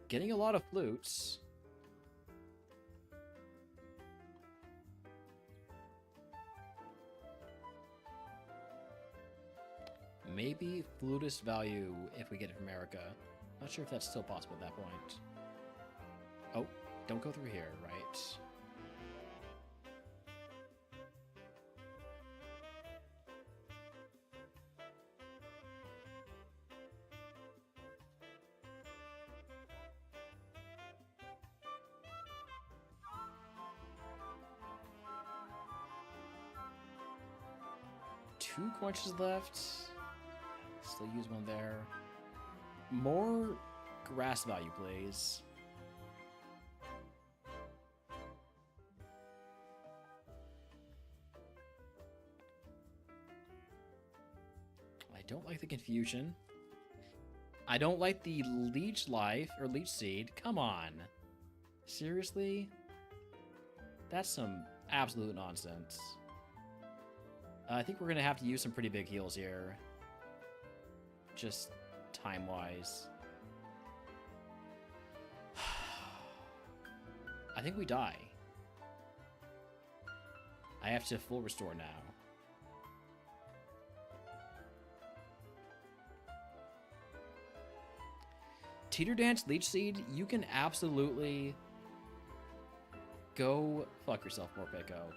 Getting a lot of flutes. Maybe flutist value if we get it from America. Not sure if that's still possible at that point. Oh, don't go through here, right? 2 quenches left. Still use one there. More grass value, please. I don't like the confusion. I don't like the leech life or leech seed. Come on. Seriously? That's some absolute nonsense. I think we're going to have to use some pretty big heals here. Just time-wise. I think we die. I have to full restore now. Teeter Dance Leech Seed, you can absolutely go fuck yourself, Morpeko.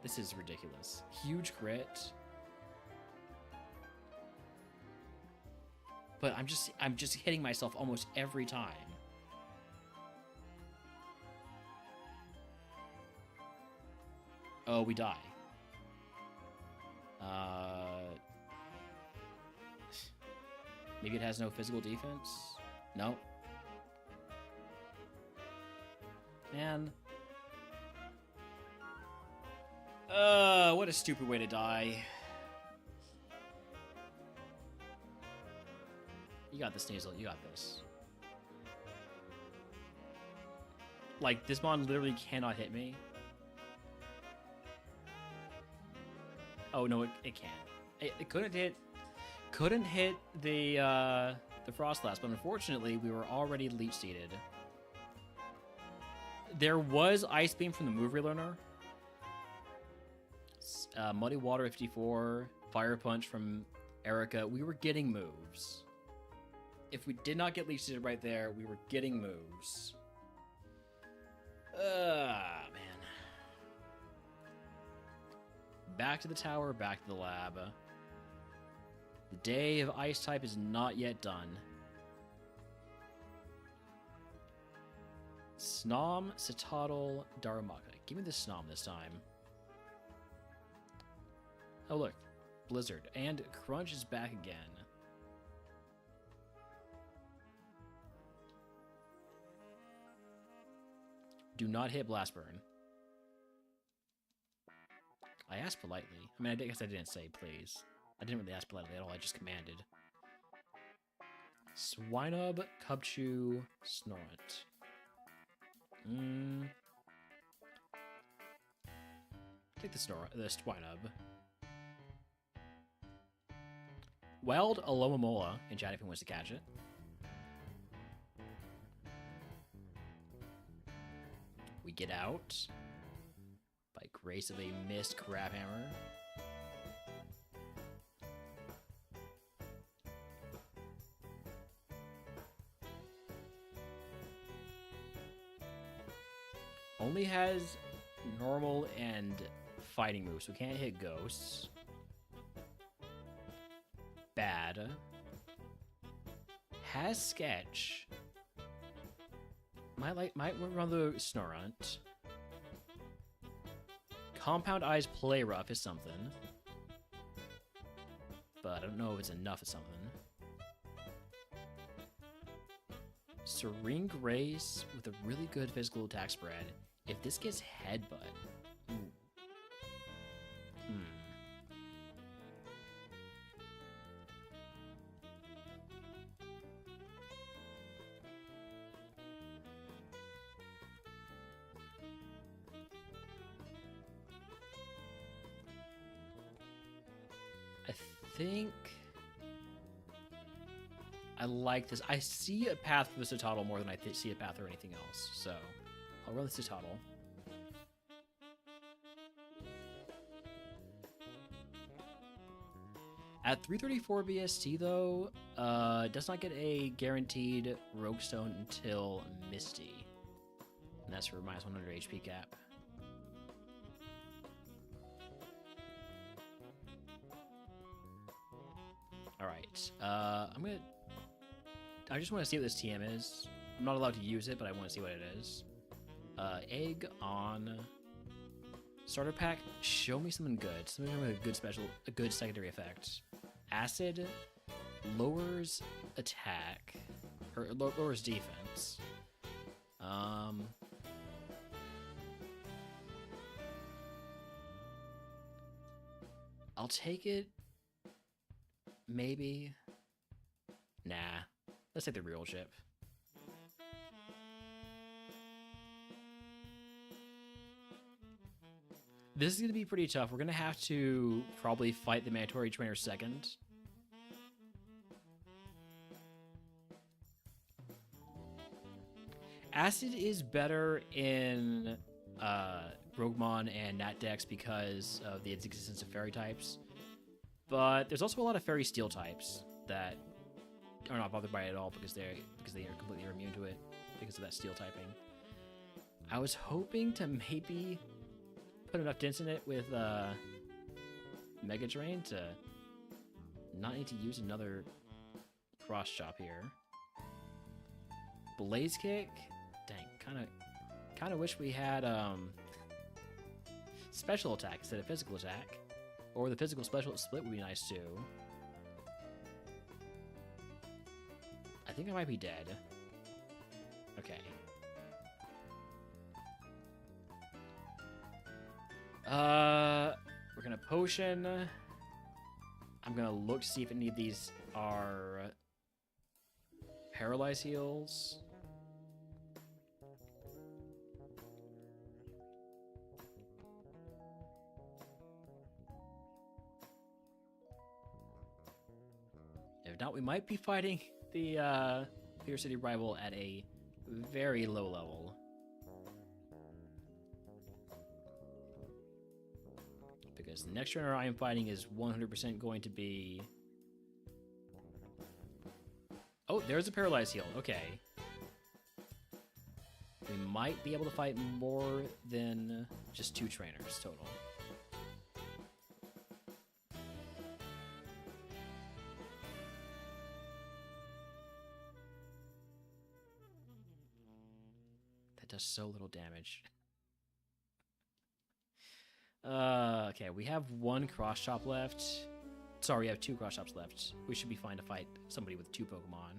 This is ridiculous. Huge crit. But I'm just hitting myself almost every time. Oh, we die. Maybe it has no physical defense? No. Man. What a stupid way to die. You got this, Sneasel. You got this. Like, this mon literally cannot hit me. Oh, no, it can't. It couldn't hit the Frost Blast, but unfortunately, we were already leech seeded. There was Ice Beam from the Move Relearner. Muddy Water 54, Fire Punch from Erica. We were getting moves. If we did not get leech seeded right there, we were getting moves. Man. Back to the tower, back to the lab. The day of Ice type is not yet done. Snom, Citadel, Darumaka. Give me the Snom this time. Oh, look. Blizzard. And Crunch is back again. Do not hit Blast Burn. I asked politely. I mean, I guess I didn't say please. I didn't really ask politely at all. I just commanded. Swinub, Cubchew, Snorant. Take the Swinub. Wild Alomomola in chat if he wants to catch it. We get out by grace of a missed Crabhammer. Only has normal and fighting moves. We can't hit ghosts. Bad. Has sketch. Might run the Snorunt. Compound Eyes Play Rough is something. But I don't know if it's enough of something. Serene Grace with a really good physical attack spread. If this gets Headbutt. I think I like this. I see a path for the Citadel more than I see a path or anything else, so I'll run the Citadel. At 334 BST, though, does not get a guaranteed Rogue Stone until Misty. And that's for minus 100 HP cap. Alright, I just want to see what this TM is. I'm not allowed to use it, but I want to see what it is. Egg on Starter pack, show me something good. Something with a good secondary effect. Acid lowers attack, or lowers defense. I'll take it. Maybe. Nah. Let's take the real chip. This is going to be pretty tough. We're going to have to probably fight the mandatory trainer second. Acid is better in RogueMon and Nat decks because of the existence of fairy types. But there's also a lot of fairy steel types that are not bothered by it at all because they are completely immune to it because of that steel typing. I was hoping to maybe put enough dents in it with Mega Drain to not need to use another cross chop here. Blaze Kick, dang, kind of wish we had special attack instead of physical attack, or the physical special split would be nice too. I think I might be dead. Okay. We're gonna potion. I'm gonna look to see if any of these are paralyze heals. If not, we might be fighting the Fear City rival at a very low level. Because the next trainer I am fighting is 100% going to be... Oh, there's a paralyzed heal. Okay. We might be able to fight more than just 2 trainers total. That does so little damage. Okay, we have 1 cross chop left. Sorry, we have 2 cross chops left. We should be fine to fight somebody with 2 Pokemon.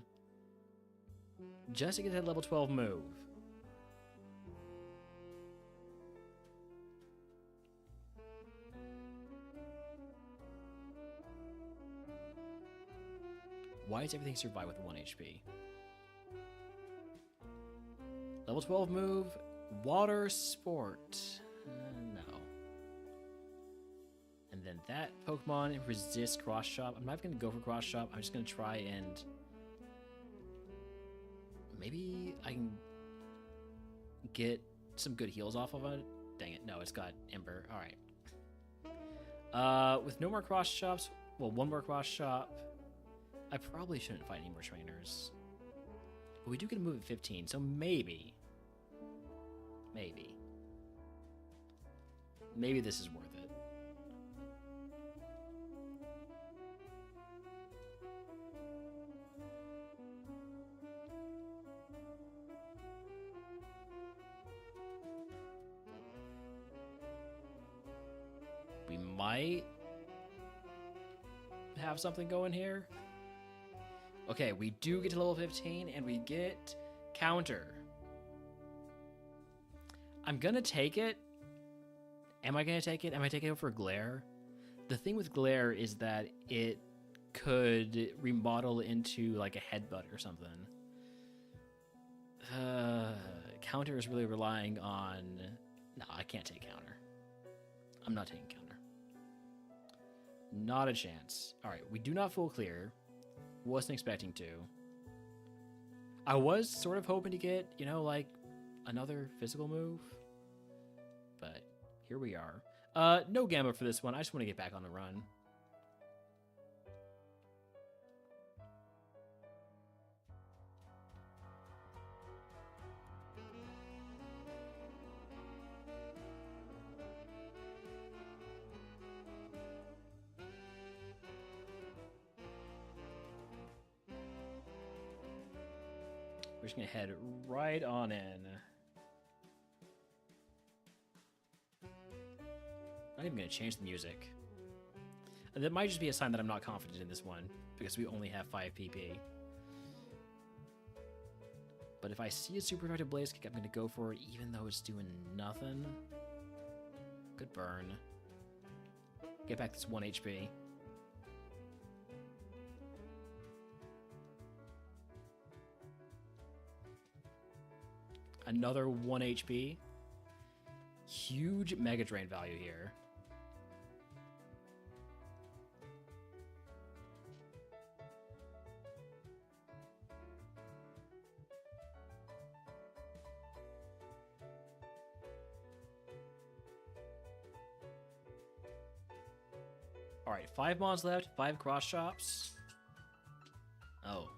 Just to get that level 12 move. Why does everything survive with 1 HP? Level 12 move, Water Sport. No. And then that Pokemon resists Cross Chop. I'm not going to go for Cross Chop. I'm just going to try and... maybe I can get some good heals off of it. Dang it. No, it's got Ember. Alright. With no more Cross Chops, well, 1 more Cross Chop, I probably shouldn't fight any more trainers. But we do get a move at 15, so maybe. Maybe this is worth it. We might have something going here. Okay, we do get to level 15, and we get Counter. I'm gonna take it. Am I gonna take it? Am I taking it for Glare? The thing with Glare is that it could remodel into like a headbutt or something. Counter is really relying on... No, I can't take Counter. I'm not taking Counter. Not a chance. Alright, we do not full clear. Wasn't expecting to. I was sort of hoping to get, you know, like, another physical move. But here we are. No Gamma for this one. I just want to get back on the run. We're just going to head right on in. not even going to change the music. That might just be a sign that I'm not confident in this one, because we only have 5 PP. But if I see a super effective blaze kick, I'm going to go for it, even though it's doing nothing. Good burn. Get back this 1 HP. Another 1 HP. Huge Mega Drain value here. Alright, 5 mons left, 5 cross chops. Oh.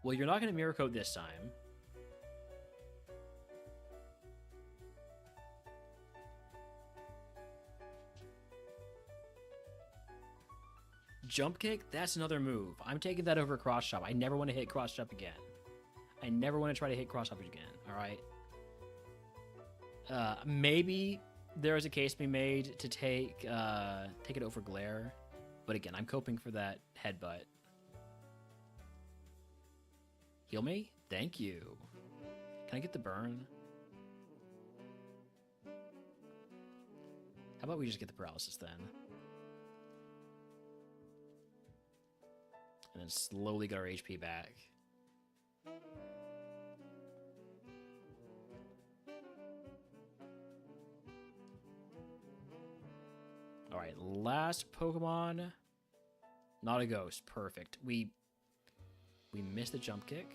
Well, you're not going to mirror coat this time. Jump kick, that's another move. I'm taking that over cross chop. I never want to hit cross chop again. I never want to try to hit cross chop again, alright? Maybe there is a case to be made to take it over glare. But again, I'm coping for that headbutt. Heal me? Thank you. Can I get the burn? How about we just get the paralysis then? And then slowly get our HP back. Alright, last Pokemon. Not a ghost. Perfect. We missed the jump kick.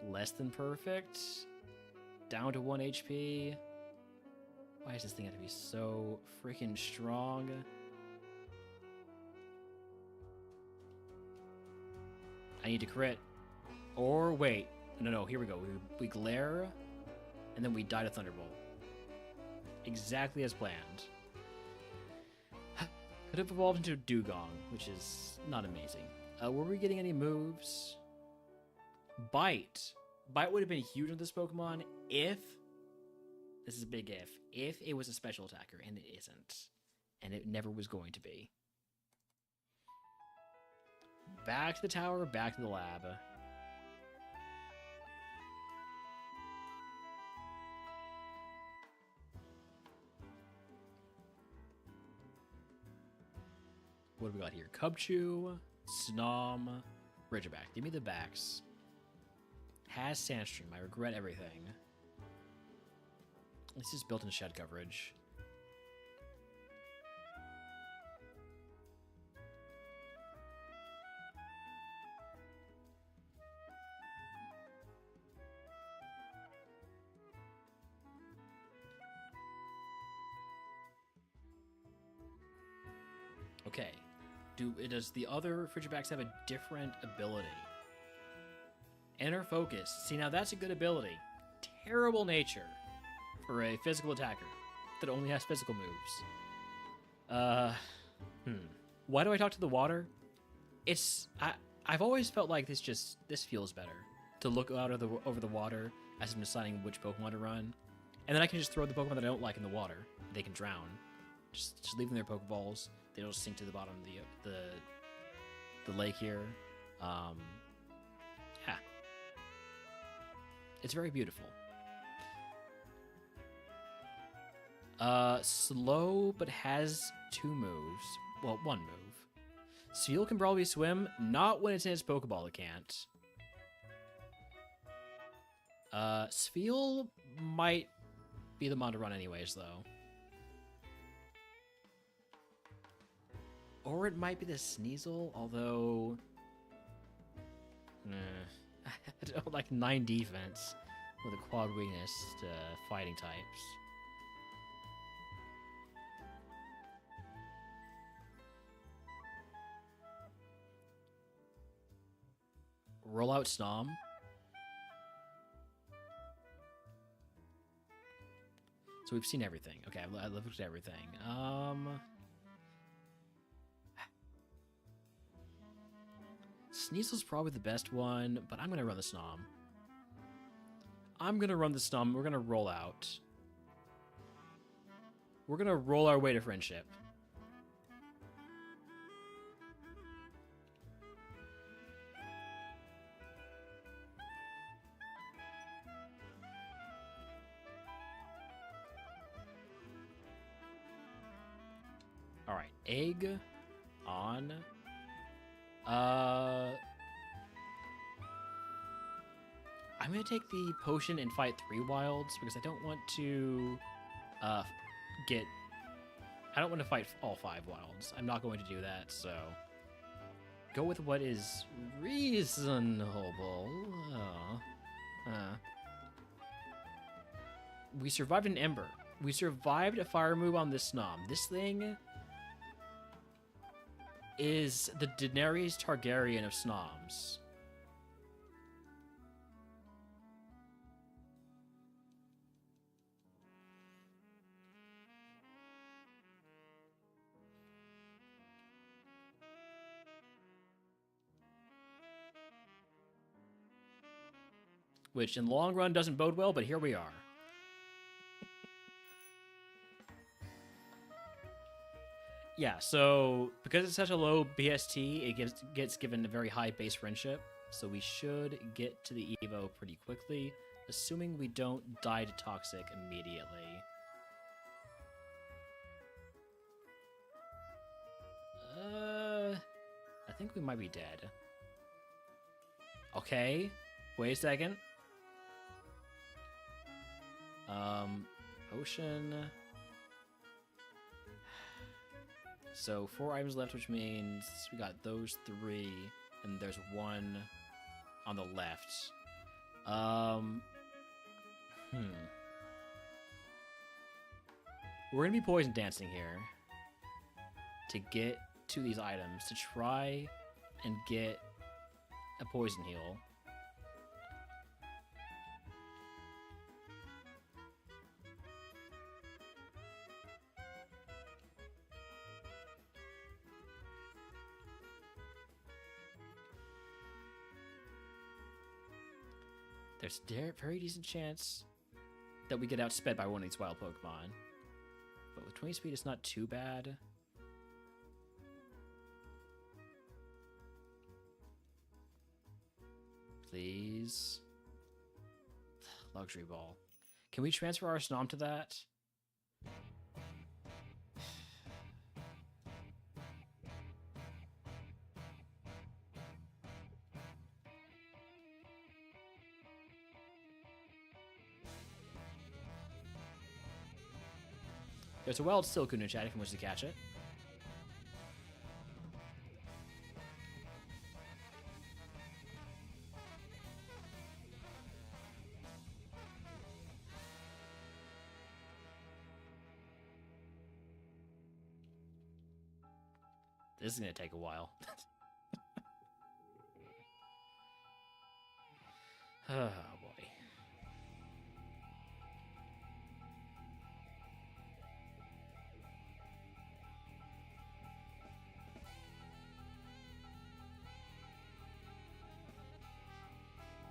Less than perfect. Down to 1 HP. Why does this thing have to be so freaking strong? I need to crit. Or wait. No, here we go. We glare, and then we die to Thunderbolt. Exactly as planned. Could have evolved into a Dugong, which is not amazing. Were we getting any moves? Bite. Bite would have been huge on this Pokemon if... This is a big if it was a special attacker, and it isn't. And it never was going to be. Back to the tower, back to the lab. What do we got here? Cubchoo, Snom, Ridgeback. Give me the backs. Has Sandstream. I regret everything. This is built-in shed coverage. Okay. Does the other Frigibacks have a different ability? Inner Focus. See, now that's a good ability. Terrible Nature for a physical attacker that only has physical moves. Why do I talk to the water? I've always felt like this feels better to look out over the water as I'm deciding which Pokemon to run, and then I can just throw the Pokemon that I don't like in the water. They can drown. Just leave them their Pokeballs. They don't sink to the bottom of the lake here. Yeah. It's very beautiful. Slow, but has 2 moves. Well, 1 move. Sfeel can probably swim. Not when it's in its Pokeball, it can't. Sfeel might be the mon to run anyways, though. Or it might be the Sneasel, although... I don't like 9 defense with a quad weakness to fighting types. Roll out Snom. So we've seen everything. Okay, I've looked at everything. Sneasel's probably the best one, but I'm going to run the Snom. We're going to roll out. We're gonna roll our way to friendship. All right, egg on. I'm gonna take the potion and fight 3 wilds because I don't want to get. I don't want to fight all 5 wilds. I'm not going to do that. So go with what is reasonable. We survived an ember. We survived a fire move on this snom. This thing is the Daenerys Targaryen of snoms. Which in the long run doesn't bode well, but here we are. Yeah, so because it's such a low BST, it gets given a very high base friendship. So we should get to the Evo pretty quickly, assuming we don't die to Toxic immediately. I think we might be dead. Okay, wait a second. Potion. So 4 items left, which means we got those 3, and there's 1 on the left. We're gonna be poison dancing here to get to these items to try and get a poison heal. There's a very decent chance that we get outsped by one of these wild Pokemon. But with 20 speed, it's not too bad. Please. Luxury Ball. Can we transfer our Snom to that? There's a wild Silcoon in chat if you wish to catch it. This is going to take a while. Oh, boy.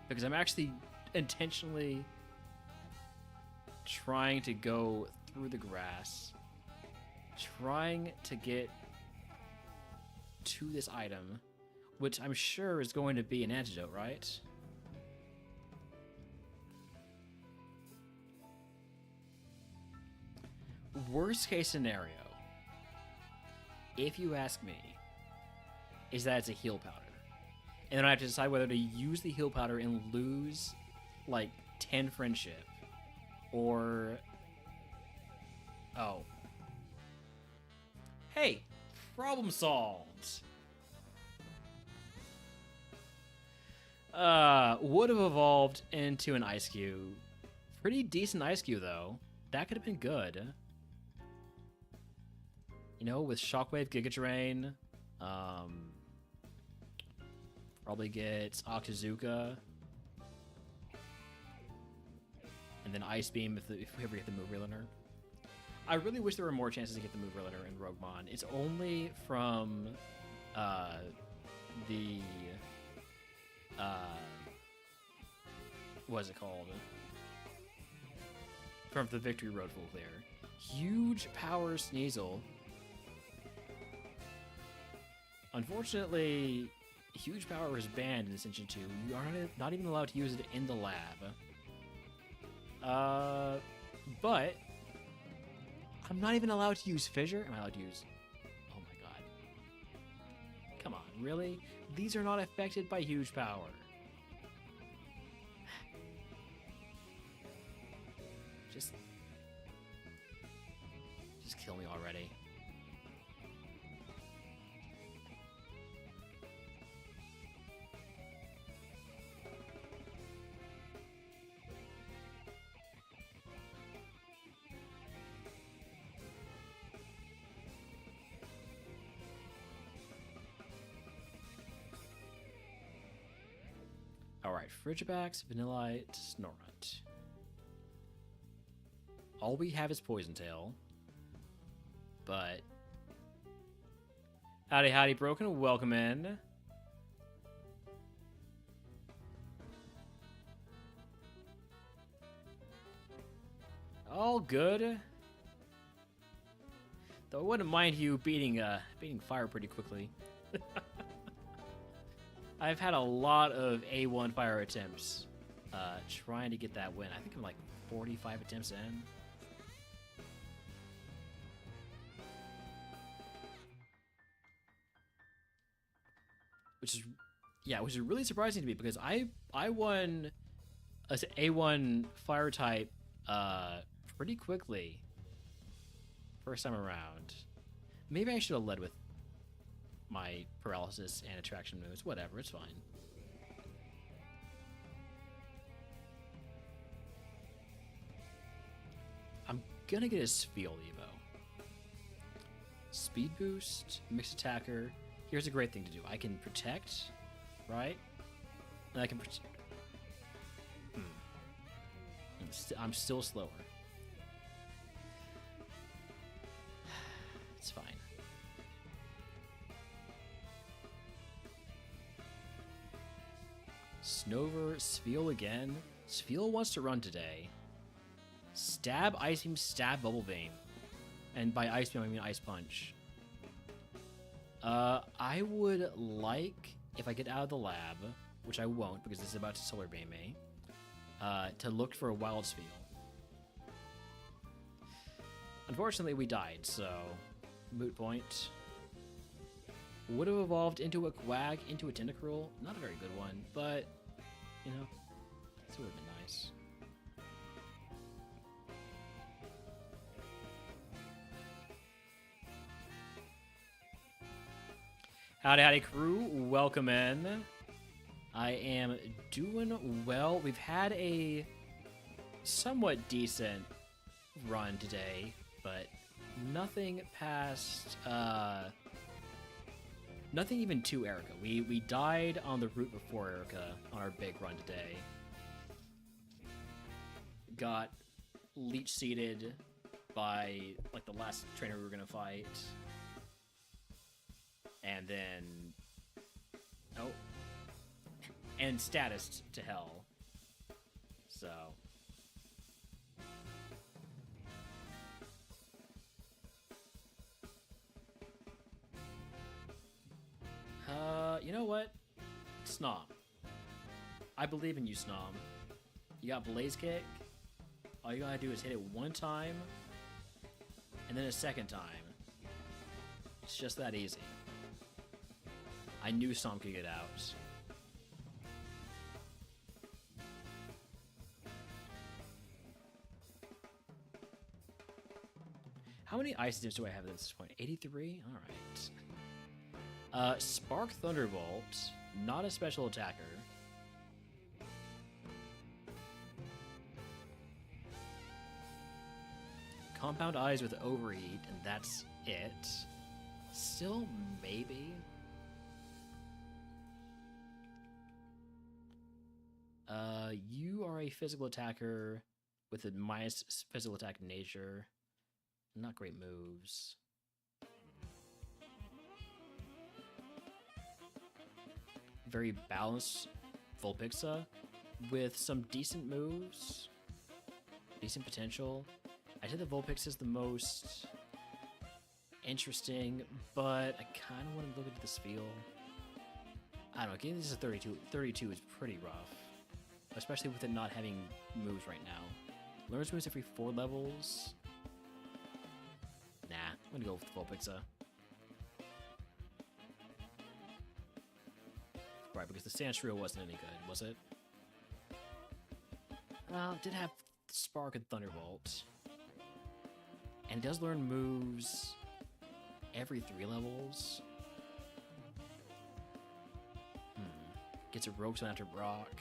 Because I'm actually intentionally trying to go through the grass, trying to get to this item, which I'm sure is going to be an antidote, right? Worst case scenario, if you ask me, is that it's a heal powder. And then I have to decide whether to use the heal powder and lose, like, 10 friendship. Or... Oh. Hey! Problem solved! Would have evolved into an Ice Cube. Pretty decent Ice Cube, though. That could have been good. You know, with Shockwave, Giga Drain, probably get Octazooka. And then Ice Beam if we ever get the Move Learner. I really wish there were more chances to get the Move Learner in RogueMon. It's only from the what is it called? From the Victory Road Full Clear. Huge Power Sneasel. Unfortunately, Huge Power is banned in Ascension 2. You are not even allowed to use it in the lab. But I'm not even allowed to use Fissure. Am I allowed to use... Oh my god. Come on, really? These are not affected by Huge Power. Just kill me already. Alright, Frigibax, Vanillite, Snorunt. All we have is Poison Tail. But... Howdy, Broken. Welcome in. All good. Though I wouldn't mind you beating fire pretty quickly. I've had a lot of A1 fire attempts trying to get that win. I think I'm like 45 attempts in. Which is really surprising to me because I won a A1 fire type pretty quickly first time around. Maybe I should have led with my paralysis and attraction moves. Whatever, it's fine. I'm gonna get a Spiel Evo. Speed boost, mixed attacker. Here's a great thing to do. I can protect, right? And I can protect. I'm still slower. It's fine. Snover, Spiel again. Spiel wants to run today. Stab, Ice Beam, stab, Bubble Vein. And by Ice Beam, I mean Ice Punch. I would like, if I get out of the lab, which I won't because this is about to Solar Beam me, to look for a Wild Spiel. Unfortunately, we died, so moot point. Would have evolved into a Quag, into a Tentacruel. Not a very good one, but, you know, this would have been nice. Howdy, crew. Welcome in. I am doing well. We've had a somewhat decent run today, but nothing past, nothing even to Erica. We died on the route before Erica on our big run today. Got leech seeded by, like, the last trainer we were gonna fight. And then... Oh. And status to hell. So... you know what? Snom. I believe in you, Snom. You got Blaze Kick. All you gotta do is hit it one time, and then a second time. It's just that easy. I knew Snom could get out. How many ice attempts do I have at this point? 83? Alright. Spark Thunderbolt, not a special attacker. Compound Eyes with Overheat, and that's it. Still, maybe. You are a physical attacker with a minus physical attack nature. Not great moves. Very balanced Vulpix with some decent moves. Decent potential. I said the Vulpix is the most interesting, but I kind of want to look into this feel. I don't know, getting this is 32. 32 is pretty rough, especially with it not having moves right now. Learns moves every 4 levels. Nah, I'm gonna go with Vulpix. Right, because the Sandshrew wasn't any good, was it? Well, it did have Spark and Thunderbolt. And it does learn moves every 3 levels. Gets a Rogue Stone after Brock.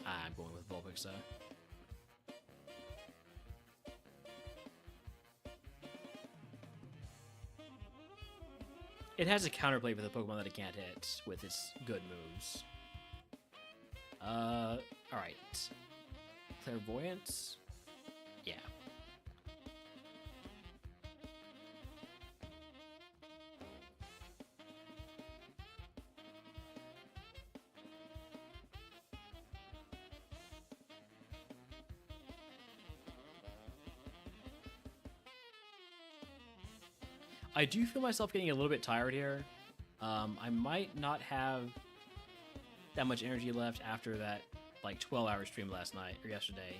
I'm going with Vulpix. It has a counterplay for the Pokemon that it can't hit with its good moves. Alright. Clairvoyance? Yeah. I do feel myself getting a little bit tired here. I might not have that much energy left after that like 12-hour stream last night or yesterday.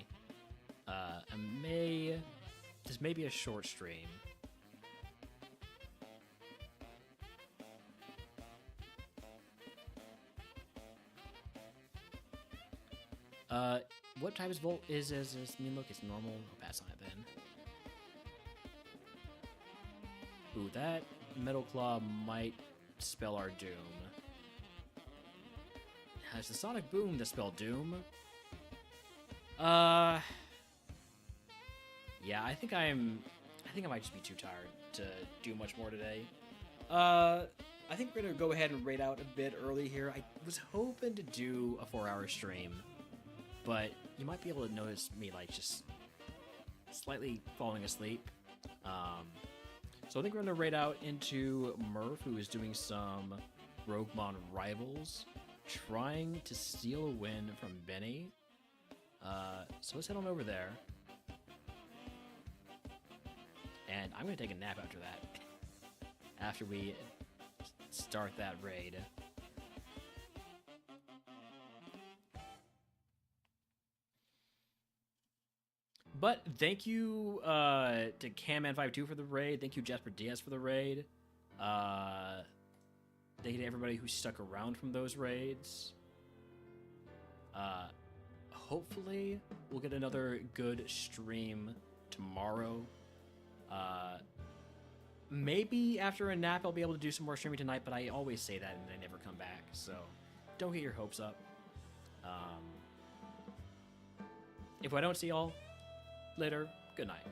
This may be a short stream. What type is Volt is I mean, look, it's normal. I'll pass on it then. Ooh, that Metal Claw might spell our doom. Has the Sonic Boom to spell doom? Yeah, I think I might just be too tired to do much more today. I think we're gonna go ahead and raid out a bit early here. I was hoping to do a 4-hour stream, but you might be able to notice me like just slightly falling asleep. So I think we're going to raid out into Murph, who is doing some RogueMon Rivals, trying to steal a win from Benny. So let's head on over there. And I'm going to take a nap after that, after we start that raid. But thank you to Camman52 for the raid. Thank you, Jasper Diaz, for the raid. Thank you to everybody who stuck around from those raids. Hopefully, we'll get another good stream tomorrow. Maybe after a nap, I'll be able to do some more streaming tonight, but I always say that and I never come back. So don't get your hopes up. If I don't see y'all later, good night.